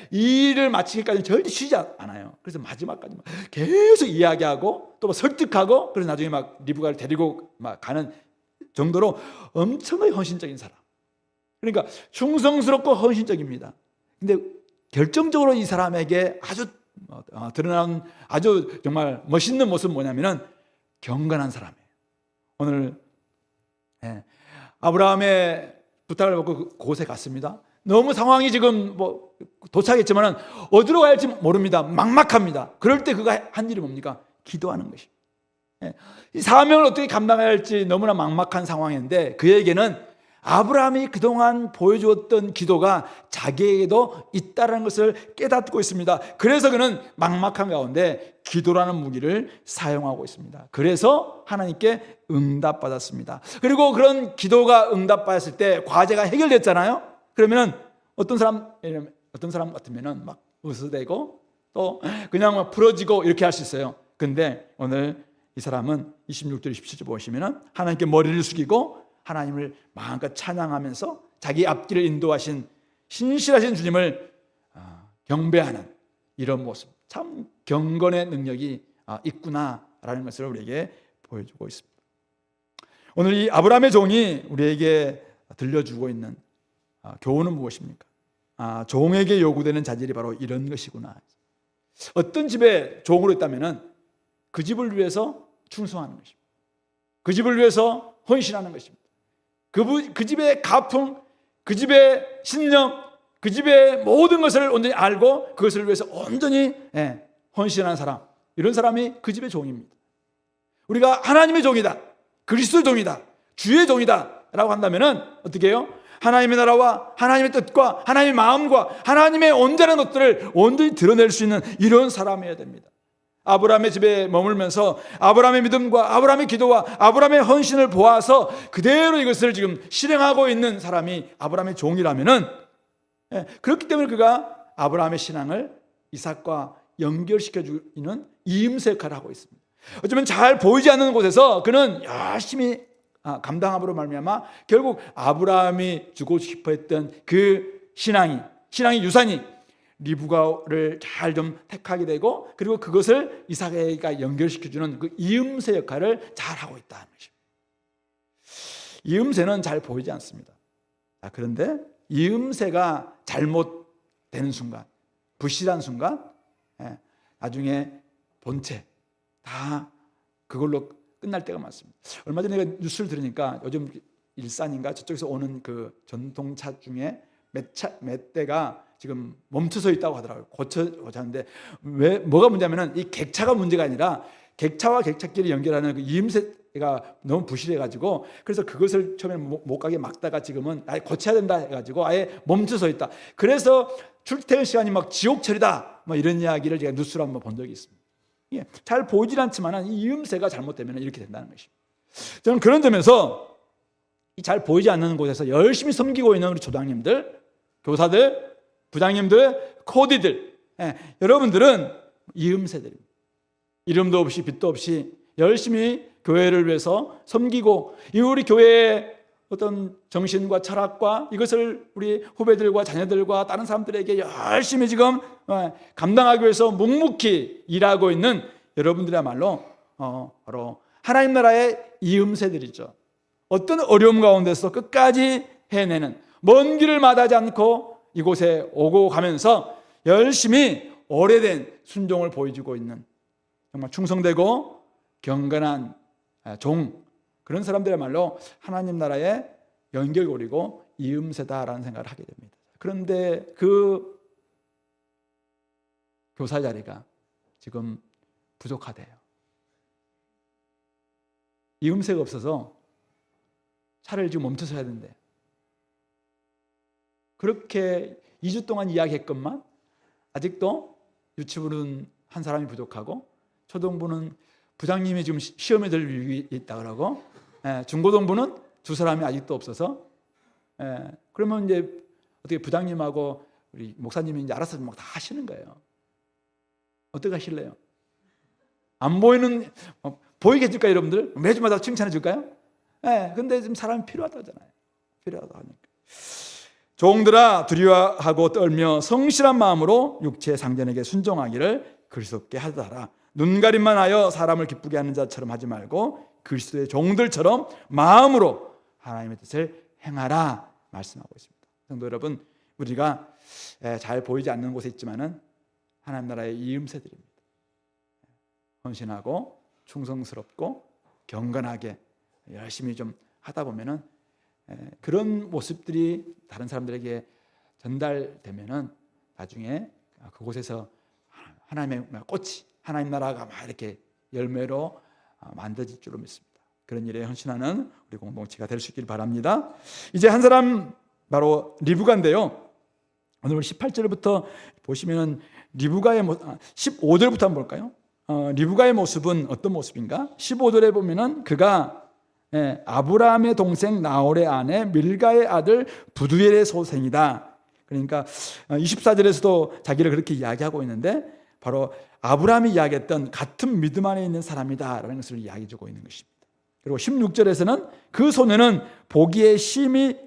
이 일을 마치기까지 절대 쉬지 않아요. 그래서 마지막까지 계속 이야기하고 또 설득하고 그래서 나중에 막 리브가를 데리고 막 가는 정도로 엄청나게 헌신적인 사람. 그러니까 충성스럽고 헌신적입니다. 근데 결정적으로 이 사람에게 아주 드러난 아주 정말 멋있는 모습은 뭐냐면은 경건한 사람이에요. 오늘 아브라함의 부탁을 받고 그곳에 갔습니다. 너무 상황이 지금 뭐 도착했지만 어디로 가야 할지 모릅니다. 막막합니다. 그럴 때 그가 한 일이 뭡니까? 기도하는 것입니다. 이 사명을 어떻게 감당해야 할지 너무나 막막한 상황인데 그에게는 아브라함이 그동안 보여주었던 기도가 자기에게도 있다는 것을 깨닫고 있습니다. 그래서 그는 막막한 가운데 기도라는 무기를 사용하고 있습니다. 그래서 하나님께 응답받았습니다. 그리고 그런 기도가 응답받았을 때 과제가 해결됐잖아요. 그러면 어떤 사람 같으면 막 웃어대고 또 그냥 막 부러지고 이렇게 할 수 있어요. 근데 오늘 이 사람은 26절 27절 보시면 하나님께 머리를 숙이고 하나님을 마음껏 찬양하면서 자기 앞길을 인도하신 신실하신 주님을 경배하는 이런 모습, 참 경건의 능력이 있구나라는 것을 우리에게 보여주고 있습니다. 오늘 이 아브라함의 종이 우리에게 들려주고 있는 교훈은 무엇입니까? 종에게 요구되는 자질이 바로 이런 것이구나. 어떤 집에 종으로 있다면 그 집을 위해서 충성하는 것입니다. 그 집을 위해서 헌신하는 것입니다. 그 집의 가풍, 그 집의 신념, 그 집의 모든 것을 온전히 알고 그것을 위해서 온전히 헌신하는 사람, 이런 사람이 그 집의 종입니다. 우리가 하나님의 종이다, 그리스도의 종이다, 주의 종이다 라고 한다면 어떻게 해요? 하나님의 나라와 하나님의 뜻과 하나님의 마음과 하나님의 온전한 것들을 온전히 드러낼 수 있는 이런 사람이어야 됩니다. 아브라함의 집에 머물면서 아브라함의 믿음과 아브라함의 기도와 아브라함의 헌신을 보아서 그대로 이것을 지금 실행하고 있는 사람이 아브라함의 종이라면은, 그렇기 때문에 그가 아브라함의 신앙을 이삭과 연결시켜주는 이음새 역할을 하고 있습니다. 어쩌면 잘 보이지 않는 곳에서 그는 열심히 감당함으로 말미암아 결국 아브라함이 주고 싶어 했던 그 신앙의 유산이 리브가를 잘 좀 택하게 되고 그리고 그것을 이삭에게 연결시켜주는 그 이음새 역할을 잘 하고 있다는 것입니다. 이음새는 잘 보이지 않습니다. 그런데 이음새가 잘못되는 순간, 부실한 순간, 나중에 본체 다 그걸로 끝날 때가 많습니다. 얼마 전에 내가 뉴스를 들으니까 요즘 일산인가 저쪽에서 오는 그 전동차 중에 몇 대가 지금 멈춰서 있다고 하더라고요. 고쳐하는데 왜 뭐가 문제냐면은 이 객차가 문제가 아니라 객차와 객차끼리 연결하는 그 이음새가 너무 부실해가지고 그래서 그것을 처음에 못 가게 막다가 지금은 아예 고쳐야 된다 해가지고 아예 멈춰서 있다. 그래서 출퇴근 시간이 막 지옥철이다. 뭐 이런 이야기를 제가 뉴스로 한번 본 적이 있습니다. 잘 보이질 않지만 이 이음새가 잘못되면 이렇게 된다는 것입니다. 저는 그런 점에서 잘 보이지 않는 곳에서 열심히 섬기고 있는 우리 조장님들, 교사들, 부장님들, 코디들, 여러분들은 이음새들입니다. 이름도 없이 빛도 없이 열심히 교회를 위해서 섬기고 우리 교회의 어떤 정신과 철학과 이것을 우리 후배들과 자녀들과 다른 사람들에게 열심히 지금 감당하기 위해서 묵묵히 일하고 있는 여러분들이야말로 바로 하나님 나라의 이음새들이죠. 어떤 어려움 가운데서 끝까지 해내는, 먼 길을 마다하지 않고 이곳에 오고 가면서 열심히 오래된 순종을 보여주고 있는 정말 충성되고 경건한 종, 그런 사람들이야말로 하나님 나라의 연결고리고 이음새다라는 생각을 하게 됩니다. 그런데 그 교사 자리가 지금 부족하대요. 이음새가 없어서 차를 지금 멈춰서 해야 된대요. 그렇게 2주 동안 이야기했건만 아직도 유치부는 한 사람이 부족하고 초등부는 부장님이 지금 시험에 들 위기에 있다 그러고 중고등부는 2사람이 아직도 없어서 그러면 이제 어떻게 부장님하고 우리 목사님이 이제 알아서 막 다 하시는 거예요. 어떻게 하실래요? 안 보이는 보이게 해줄까요, 여러분들? 매주마다 칭찬해 줄까요? 근데 지금 사람이 필요하다잖아요. 필요하다 하니까. 종들아 두려워하고 떨며 성실한 마음으로 육체의 상전에게 순종하기를 그리스도께 하더라. 눈가림만 하여 사람을 기쁘게 하는 자처럼 하지 말고 그리스도의 종들처럼 마음으로 하나님의 뜻을 행하라 말씀하고 있습니다. 성도 여러분, 우리가 잘 보이지 않는 곳에 있지만은 하나님 나라의 이음새들입니다. 헌신하고 충성스럽고 경건하게 열심히 좀 하다 보면은 그런 모습들이 다른 사람들에게 전달되면은 나중에 그곳에서 하나님의 꽃이, 하나님 나라가 막 이렇게 열매로 만들어질 줄로 믿습니다. 그런 일에 헌신하는 우리 공동체가 될 수 있길 바랍니다. 이제 한 사람 바로 리브가인데요. 오늘 18절부터 보시면은 리브가의 15절부터 한번 볼까요? 리브가의 모습은 어떤 모습인가? 15절에 보면은 그가 아브라함의 동생 나홀의 아내 밀가의 아들 부두엘의 소생이다. 그러니까 24절에서도 자기를 그렇게 이야기하고 있는데 바로 아브라함이 이야기했던 같은 믿음 안에 있는 사람이다라는 것을 이야기해 주고 있는 것입니다. 그리고 16절에서는 그 소녀는 보기에 심히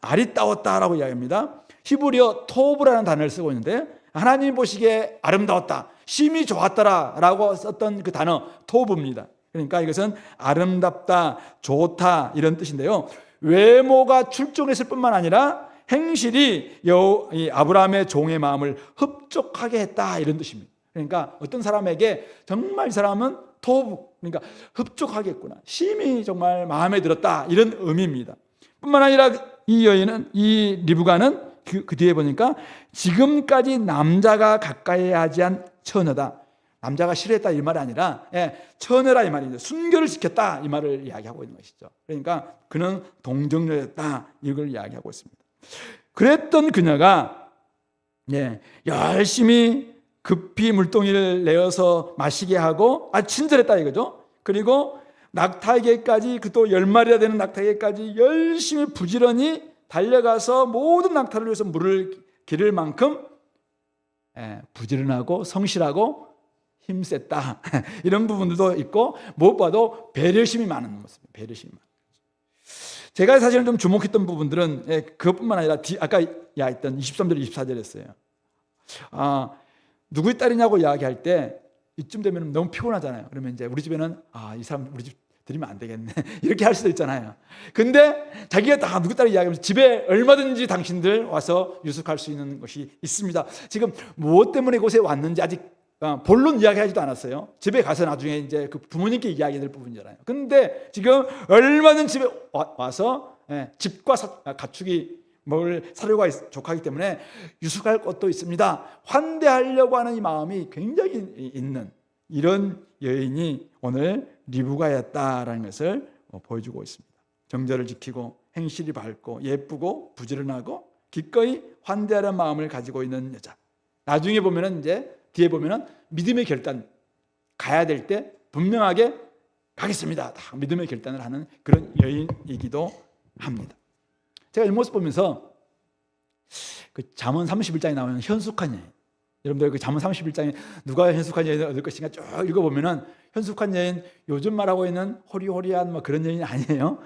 아리따웠다라고 이야기합니다. 히브리어 토브라는 단어를 쓰고 있는데 하나님 보시기에 아름다웠다, 심히 좋았더라라고 썼던 그 단어 토브입니다. 그러니까 이것은 아름답다, 좋다 이런 뜻인데요. 외모가 출중했을 뿐만 아니라 행실이 이 아브라함의 종의 마음을 흡족하게 했다 이런 뜻입니다. 그러니까 어떤 사람에게 정말 이 사람은 토브, 그러니까 흡족하게 했구나, 심히 정말 마음에 들었다 이런 의미입니다. 뿐만 아니라 이 여인은, 이 리브가는 그 뒤에 보니까 지금까지 남자가 가까이 하지 않은 처녀다. 남자가 싫어했다 이 말이 아니라 처녀라 이 말이죠. 순결을 지켰다 이 말을 이야기하고 있는 것이죠. 그러니까 그는 동정녀였다 이걸 이야기하고 있습니다. 그랬던 그녀가 열심히 급히 물동이를 내어서 마시게 하고 친절했다 이거죠. 그리고 낙타에게까지, 그 또 10마리나 되는 낙타에게까지 열심히 부지런히 달려가서 모든 낙타를 위해서 물을 기를 만큼 부지런하고 성실하고 힘셌다 이런 부분들도 있고, 무엇보다도 배려심이 많은 모습입니다. 배려심이 많은. 제가 사실은 좀 주목했던 부분들은 그것뿐만 아니라 아까 이야기했던 23절 24절이었어요. 누구의 딸이냐고 이야기할 때 이쯤 되면 너무 피곤하잖아요. 그러면 이제 우리 집에는 이 사람 우리 집 드리면 안 되겠네 이렇게 할 수도 있잖아요. 근데 자기가 다 누구 딸이 이야기하면서 집에 얼마든지 당신들 와서 유숙할 수 있는 것이 있습니다. 지금 무엇 때문에 이곳에 왔는지 아직 본론 이야기하지도 않았어요. 집에 가서 나중에 이제 그 부모님께 이야기될 부분이잖아요. 근데 지금 얼마든지 집에 와서 집과 가축이 먹을 사료가 족하기 때문에 유숙할 것도 있습니다. 환대하려고 하는 이 마음이 굉장히 있는 이런 여인이 오늘 리브가였다라는 것을 보여주고 있습니다. 정절을 지키고 행실이 밝고 예쁘고 부지런하고 기꺼이 환대하는 마음을 가지고 있는 여자. 나중에 보면은 이제 뒤에 보면은 믿음의 결단, 가야 될 때 분명하게 가겠습니다. 다 믿음의 결단을 하는 그런 여인이기도 합니다. 제가 이 모습 보면서 그 잠언 31장에 나오는 현숙한 여인, 여러분들 그 잠언 31장에 누가 현숙한 여인을 얻을 것인가 쭉 읽어보면은 현숙한 여인, 요즘 말하고 있는 호리호리한 그런 여인이 아니에요.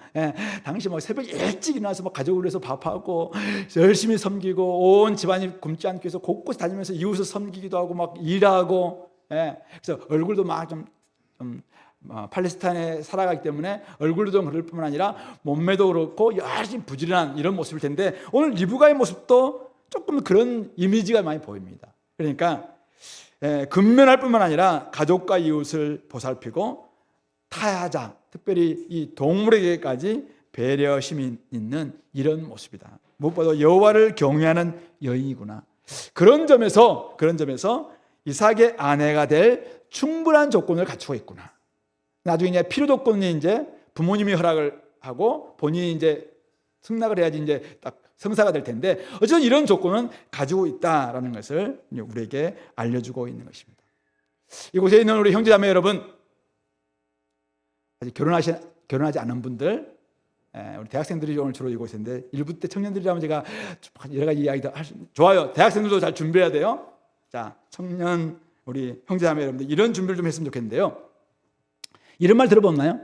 당시 새벽 일찍 일어나서 가족을 위해서 밥하고 열심히 섬기고 온 집안이 굶지 않기 위해서 곳곳 다니면서 이웃을 섬기기도 하고 일하고, 그래서 얼굴도 좀 팔레스타인에 살아가기 때문에 얼굴도 좀 그럴 뿐만 아니라 몸매도 그렇고 열심히 부지런한 이런 모습일 텐데, 오늘 리브가의 모습도 조금 그런 이미지가 많이 보입니다. 그러니까 근면할 뿐만 아니라 가족과 이웃을 보살피고 타야자, 특별히 이 동물에게까지 배려심이 있는 이런 모습이다. 무엇보다 여호와를 경외하는 여인이구나. 그런 점에서 이삭의 아내가 될 충분한 조건을 갖추고 있구나. 나중에 이제 필요 조건이 이제 부모님이 허락을 하고 본인이 이제 승낙을 해야지 이제 딱 성사가 될 텐데, 어쨌든 이런 조건은 가지고 있다라는 것을 우리에게 알려주고 있는 것입니다. 이곳에 있는 우리 형제자매 여러분, 아직 결혼하지 않은 분들, 우리 대학생들이 오늘 주로 이곳에 있는데, 일부 때 청년들이라면 제가 여러 가지 이야기도 좋아요. 대학생들도 잘 준비해야 돼요. 자, 청년 우리 형제자매 여러분들, 이런 준비를 좀 했으면 좋겠는데요. 이런 말 들어봤나요?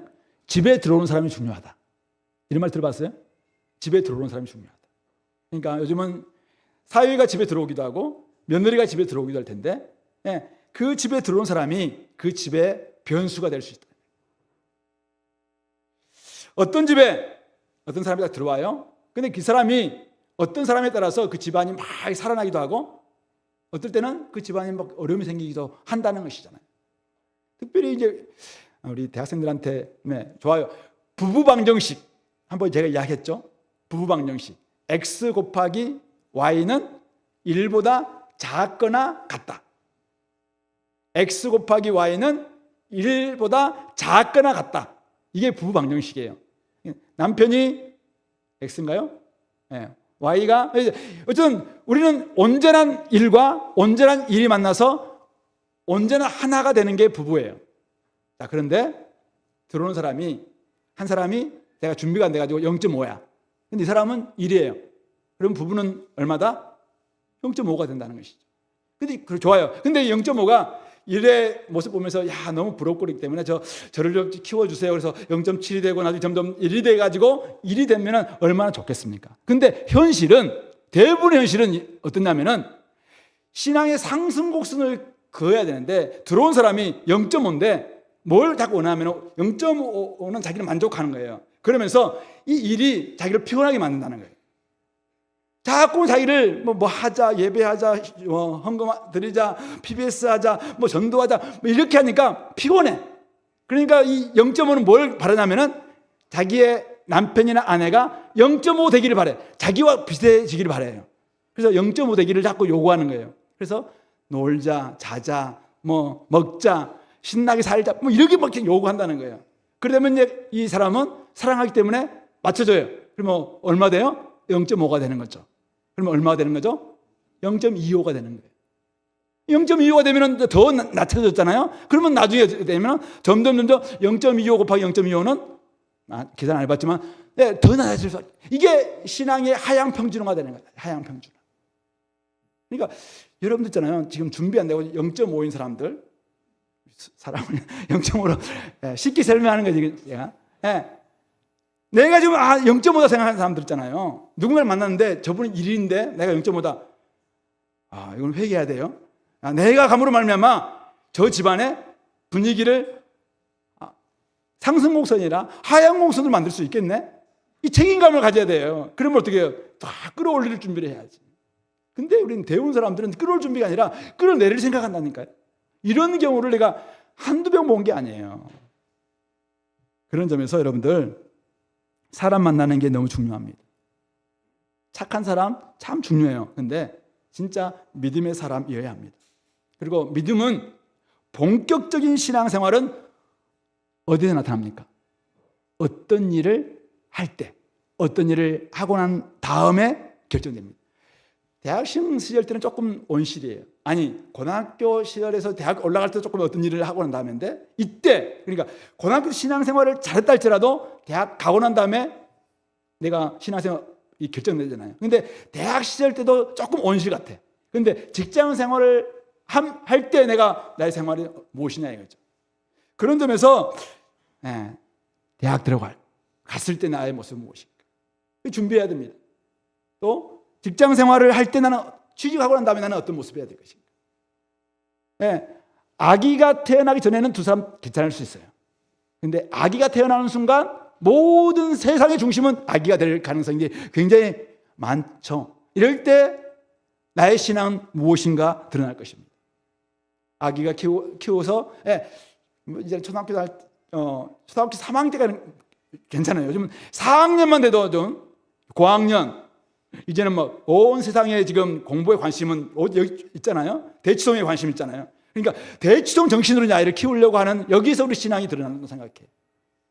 집에 들어오는 사람이 중요하다. 이런 말 들어봤어요? 집에 들어오는 사람이 중요하다. 그러니까 요즘은 사위가 집에 들어오기도 하고 며느리가 집에 들어오기도 할 텐데, 그 집에 들어온 사람이 그 집의 변수가 될 수 있다. 어떤 집에 어떤 사람이 딱 들어와요. 근데 그 사람이 어떤 사람에 따라서 그 집안이 막 살아나기도 하고, 어떨 때는 그 집안이 막 어려움이 생기기도 한다는 것이잖아요. 특별히 이제 우리 대학생들한테 좋아요. 부부 방정식, 한번 제가 이야기했죠. 부부 방정식. x 곱하기 y는 1보다 작거나 같다. x 곱하기 y는 1보다 작거나 같다. 이게 부부 방정식이에요. 남편이 x인가요? 네. y가 어쨌든 우리는 온전한 1과 온전한 1이 만나서 온전한 하나가 되는 게 부부예요. 자, 그런데 들어오는 사람이 한 사람이 내가 준비가 안 돼가지고 0.5야. 근데 이 사람은 1이에요. 그럼 부부는 얼마다? 0.5가 된다는 것이죠. 근데 좋아요. 근데 0.5가 1의 모습 보면서 야 너무 부럽고 그렇기 때문에 저를 좀 키워주세요. 그래서 0.7이 되고 나중에 점점 1이 돼가지고 1이 되면은 얼마나 좋겠습니까? 근데 대부분의 현실은 어떠냐면은 신앙의 상승 곡선을 그어야 되는데 들어온 사람이 0.5인데 뭘 자꾸 원하면 0.5는 자기는 만족하는 거예요. 그러면서 이 일이 자기를 피곤하게 만든다는 거예요. 자꾸 자기를 뭐 하자, 예배하자, 헌금 드리자, PBS 하자, 뭐 전도하자, 뭐 이렇게 하니까 피곤해. 그러니까 이 0.5는 뭘 바라냐면은 자기의 남편이나 아내가 0.5 되기를 바래. 자기와 비슷해지기를 바래요. 그래서 0.5 되기를 자꾸 요구하는 거예요. 그래서 놀자, 자자, 뭐 먹자, 신나게 살자, 뭐 이렇게 막 요구한다는 거예요. 그러면 이제 이 사람은 사랑하기 때문에 맞춰줘요. 그러면 얼마 돼요? 0.5가 되는 거죠. 그러면 얼마가 되는 거죠? 0.25가 되는 거예요. 0.25가 되면 더 낮춰졌잖아요. 그러면 나중에 되면 점점 0.25 곱하기 0.25는 계산 안 해봤지만 더 낮아질 수. 이게 신앙의 하향 평준화가 되는 거예요. 하향 평준화. 그러니까 여러분들 있잖아요. 지금 준비 안 되고 0.5인 사람을 0.5로 쉽게 설명하는 거지. 제가. 내가 지금 0.5다 생각하는 사람들 있잖아요. 누군가를 만났는데 저분은 1인데 내가 0.5다. 이건 회개해야 돼요. 내가 감으로 말미암아 저 집안의 분위기를 상승 곡선이라 하향 곡선을 만들 수 있겠네. 이 책임감을 가져야 돼요. 그러면 어떻게 해요? 다 끌어올릴 준비를 해야지. 근데 우리는 배운 사람들은 끌어올 준비가 아니라 끌어내릴 생각한다니까요. 이런 경우를 내가 한두 번 본 게 아니에요. 그런 점에서 여러분들 사람 만나는 게 너무 중요합니다. 착한 사람 참 중요해요. 근데 진짜 믿음의 사람이어야 합니다. 그리고 믿음은 본격적인 신앙생활은 어디에 나타납니까? 어떤 일을 할 때, 어떤 일을 하고 난 다음에 결정됩니다. 대학생 시절 때는 조금 온실이에요. 아니, 고등학교 시절에서 대학 올라갈 때 조금 어떤 일을 하고 난 다음인데 이때, 그러니까 고등학교 신앙생활을 잘했다 할지라도 대학 가고 난 다음에 내가 신앙생활이 결정되잖아요. 근데 대학 시절 때도 조금 온실 같아. 근데 직장 생활을 할 때 내가 나의 생활이 무엇이냐 이거죠. 그런 점에서 대학 갔을 때 나의 모습은 무엇인가 준비해야 됩니다. 또 직장 생활을 할 때 나는 취직하고 난 다음에 나는 어떤 모습이어야 될 것인가. 아기가 태어나기 전에는 두 사람 괜찮을 수 있어요. 근데 아기가 태어나는 순간 모든 세상의 중심은 아기가 될 가능성이 굉장히 많죠. 이럴 때 나의 신앙은 무엇인가 드러날 것입니다. 아기가 키워서 이제 초등학교 3학년 때가 괜찮아요. 요즘은 4학년만 돼도 좀 고학년 이제는 뭐 온 세상에 지금 공부에 관심은 여기 있잖아요. 대치동에 관심 있잖아요. 그러니까 대치동 정신으로 아이를 키우려고 하는 여기서 우리 신앙이 드러난다고 생각해요.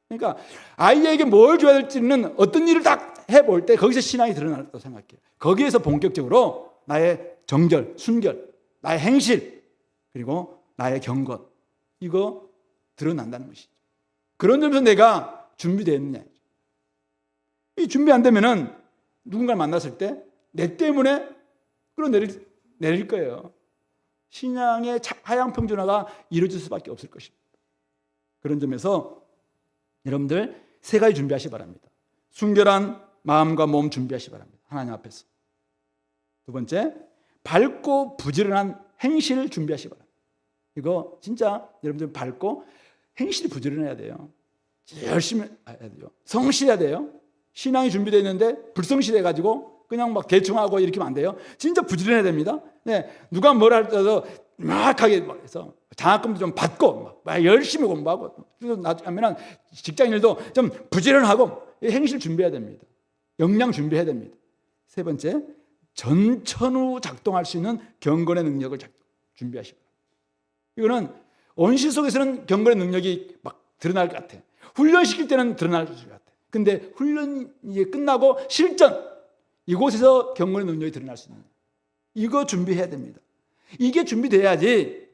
그러니까 아이에게 뭘 줘야 될지는 어떤 일을 딱 해볼 때 거기서 신앙이 드러난다고 생각해요. 거기에서 본격적으로 나의 정결, 순결, 나의 행실 그리고 나의 경건 이거 드러난다는 것이죠. 그런 점에서 내가 준비되어 있느냐. 이 준비 안 되면은 누군가를 만났을 때 내 때문에 끌어내릴 거예요. 신앙의 하향 평준화가 이루어질 수밖에 없을 것입니다. 그런 점에서 여러분들 세 가지 준비하시기 바랍니다. 순결한 마음과 몸 준비하시기 바랍니다. 하나님 앞에서. 두 번째, 밝고 부지런한 행실 준비하시기 바랍니다. 이거 진짜 여러분들 밝고 행실이 부지런해야 돼요. 열심히 해야 돼요. 성실해야 돼요. 신앙이 준비되어 있는데 불성실해가지고 그냥 막 대충 하고 이렇게 하면 안 돼요. 진짜 부지런해야 됩니다. 네, 누가 뭘 할 때도 막하게 해서 장학금도 좀 받고 막 열심히 공부하고, 그리고 나중에는 직장 일도 좀 부지런하고 행실 준비해야 됩니다. 역량 준비해야 됩니다. 세 번째, 전천후 작동할 수 있는 경건의 능력을 준비하시고, 이거는 온실 속에서는 경건의 능력이 막 드러날 것 같아. 훈련시킬 때는 드러날 것 같아. 근데 훈련이 끝나고 실전, 이곳에서 경건의 능력이 드러날 수 있는, 이거 준비해야 됩니다. 이게 준비돼야지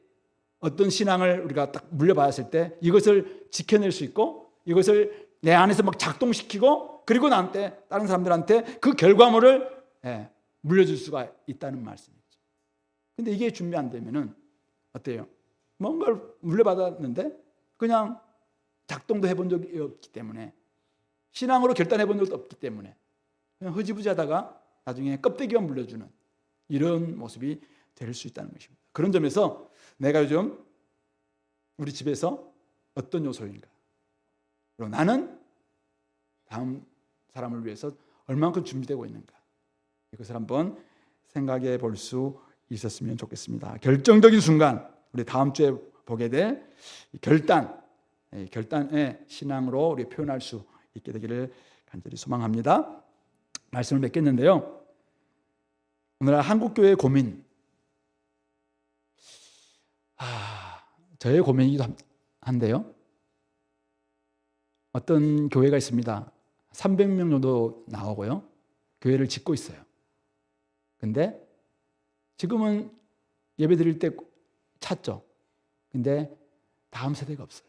어떤 신앙을 우리가 딱 물려받았을 때 이것을 지켜낼 수 있고, 이것을 내 안에서 막 작동시키고, 그리고 나한테, 다른 사람들한테 그 결과물을 물려줄 수가 있다는 말씀이죠. 근데 이게 준비 안 되면은 어때요? 뭔가를 물려받았는데 그냥 작동도 해본 적이 없기 때문에, 신앙으로 결단해 본 적도 없기 때문에 그냥 흐지부지하다가 나중에 껍데기만 물려주는 이런 모습이 될 수 있다는 것입니다. 그런 점에서 내가 요즘 우리 집에서 어떤 요소인가, 그리고 나는 다음 사람을 위해서 얼마만큼 준비되고 있는가, 이것을 한번 생각해 볼 수 있었으면 좋겠습니다. 결정적인 순간, 우리 다음 주에 보게 될 결단의 신앙으로 우리 표현할 수 있게 되기를 간절히 소망합니다. 말씀을 맺겠는데요, 오늘 한국교회의 고민, 저의 고민이기도 한데요, 어떤 교회가 있습니다. 300명 정도 나오고요, 교회를 짓고 있어요. 근데 지금은 예배 드릴 때 찾죠. 근데 다음 세대가 없어요.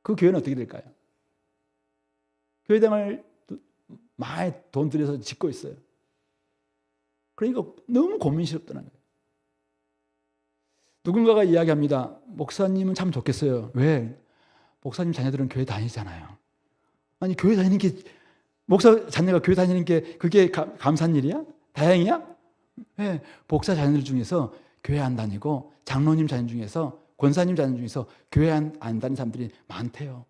그 교회는 어떻게 될까요? 교회당을 많이 돈 들여서 짓고 있어요. 그러니까 너무 고민스럽다는 거예요. 누군가가 이야기합니다. 목사님은 참 좋겠어요. 왜? 목사님 자녀들은 교회 다니잖아요. 아니, 교회 다니는 게, 목사 자녀가 교회 다니는 게 그게 감사한 일이야? 다행이야? 왜? 목사 자녀들 중에서 교회 안 다니고, 장로님 자녀 중에서, 권사님 자녀 중에서 교회 안 다니는 사람들이 많대요.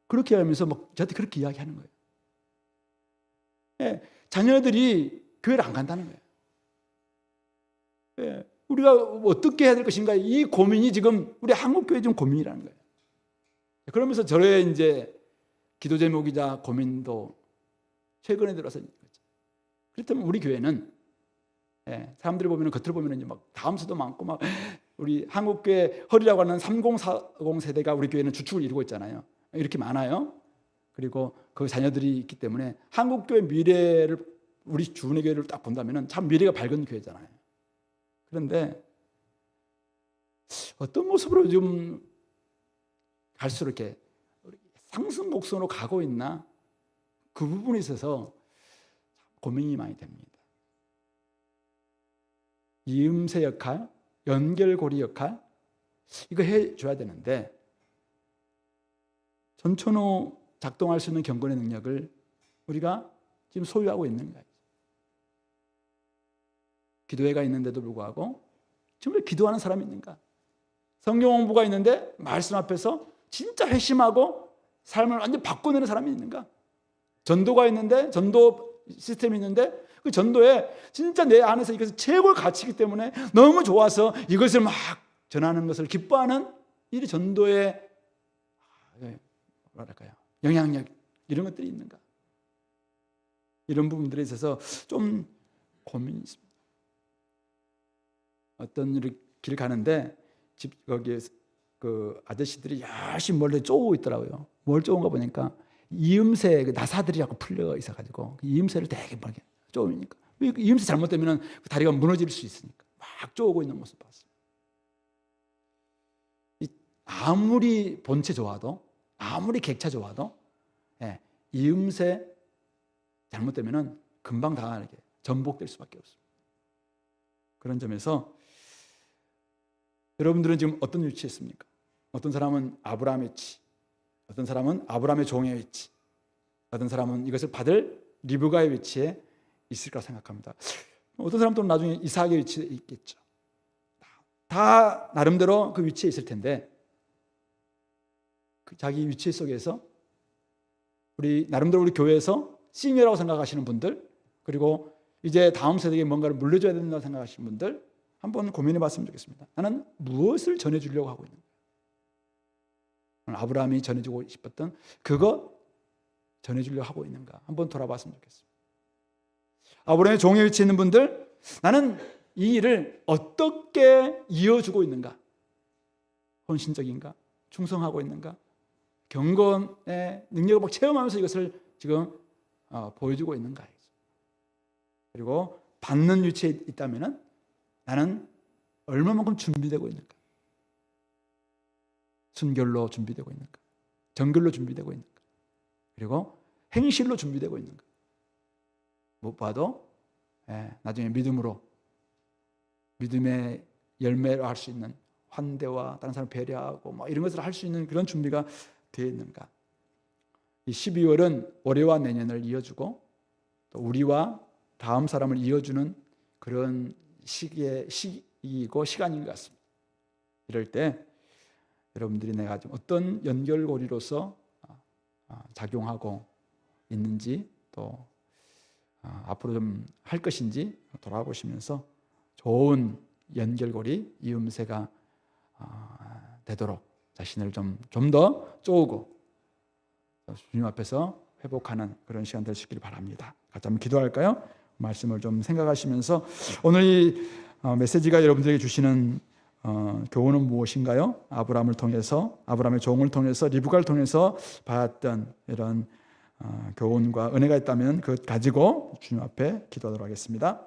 그렇게 하면서 막 저한테 그렇게 이야기하는 거예요. 예, 자녀들이 교회를 안 간다는 거예요. 예, 우리가 어떻게 해야 될 것인가, 이 고민이 지금 우리 한국교회 좀 고민이라는 거예요. 그러면서 저의 이제 기도 제목이자 고민도 최근에 들어서 있는 거죠. 그렇다면 우리 교회는, 사람들이 보면, 겉으로 보면 막 다음 수도 많고, 막 우리 한국교회 허리라고 하는 3040 세대가 우리 교회는 주축을 이루고 있잖아요. 이렇게 많아요. 그리고 그 자녀들이 있기 때문에 한국교회 미래를, 우리 주은혜 교회를 딱 본다면 참 미래가 밝은 교회잖아요. 그런데 어떤 모습으로 좀 갈수록 이렇게 상승 곡선으로 가고 있나, 그 부분에 있어서 고민이 많이 됩니다. 이음새 역할, 연결고리 역할, 이거 해줘야 되는데 전천후 작동할 수 있는 경건의 능력을 우리가 지금 소유하고 있는 거예요. 기도회가 있는데도 불구하고 정말 기도하는 사람이 있는가? 성경 공부가 있는데 말씀 앞에서 진짜 회심하고 삶을 완전히 바꿔내는 사람이 있는가? 전도가 있는데, 전도 시스템이 있는데 그 전도에 진짜 내 안에서 이것이 최고의 가치이기 때문에 너무 좋아서 이것을 막 전하는 것을 기뻐하는 이 전도의 뭐랄까요, 영향력, 이런 것들이 있는가? 이런 부분들에 있어서 좀 고민이 있습니다. 어떤 길 가는데 집 거기에 그 아저씨들이 열심히 몰래 쪼고 있더라고요. 뭘 쪼은가 보니까 이음새 나사들이 자꾸 풀려 있어가지고 이음새를 되게 막 쪼으니까, 이음새 잘못되면 다리가 무너질 수 있으니까 막 쪼고 있는 모습 봤어요. 아무리 본체 좋아도, 아무리 객차 좋아도, 이음새 잘못되면 금방 당하게 전복될 수밖에 없습니다. 그런 점에서 여러분들은 지금 어떤 위치에 있습니까? 어떤 사람은 아브라함의 위치, 어떤 사람은 아브라함의 종의 위치, 어떤 사람은 이것을 받을 리브가의 위치에 있을까 생각합니다. 어떤 사람도 나중에 이삭의 위치에 있겠죠. 다 나름대로 그 위치에 있을 텐데, 자기 위치 속에서 나름대로 우리 교회에서 시니어라고 생각하시는 분들, 그리고 이제 다음 세대에게 뭔가를 물려줘야 된다고 생각하시는 분들 한번 고민해 봤으면 좋겠습니다. 나는 무엇을 전해주려고 하고 있는가? 아브라함이 전해주고 싶었던 그거 전해주려고 하고 있는가? 한번 돌아봤으면 좋겠습니다. 아브라함의 종에 위치해 있는 분들, 나는 이 일을 어떻게 이어주고 있는가? 헌신적인가? 충성하고 있는가? 경건의 능력을 막 체험하면서 이것을 지금 보여주고 있는가? 그리고 받는 위치에 있다면 나는 얼마만큼 준비되고 있는가? 순결로 준비되고 있는가? 정결로 준비되고 있는가? 그리고 행실로 준비되고 있는가? 무엇보다도 나중에 믿음으로, 믿음의 열매로 할 수 있는 환대와 다른 사람을 배려하고 뭐 이런 것을 할 수 있는 그런 준비가 되어 있는가? 이 12월은 올해와 내년을 이어주고 또 우리와 다음 사람을 이어주는 그런 시기이고 시간인 것 같습니다. 이럴 때 여러분들이 내가 좀 어떤 연결고리로서 작용하고 있는지, 또 앞으로 좀 할 것인지 돌아보시면서 좋은 연결고리, 이음새가 되도록 자신을 좀 더 쪼우고 주님 앞에서 회복하는 그런 시간 될 수 있기를 바랍니다. 같이 한번 기도할까요? 말씀을 좀 생각하시면서 오늘 이 메시지가 여러분들에게 주시는 교훈은 무엇인가요? 아브라함을 통해서, 아브라함의 종을 통해서, 리브가를 통해서 받았던 이런 교훈과 은혜가 있다면 그것 가지고 주님 앞에 기도하도록 하겠습니다.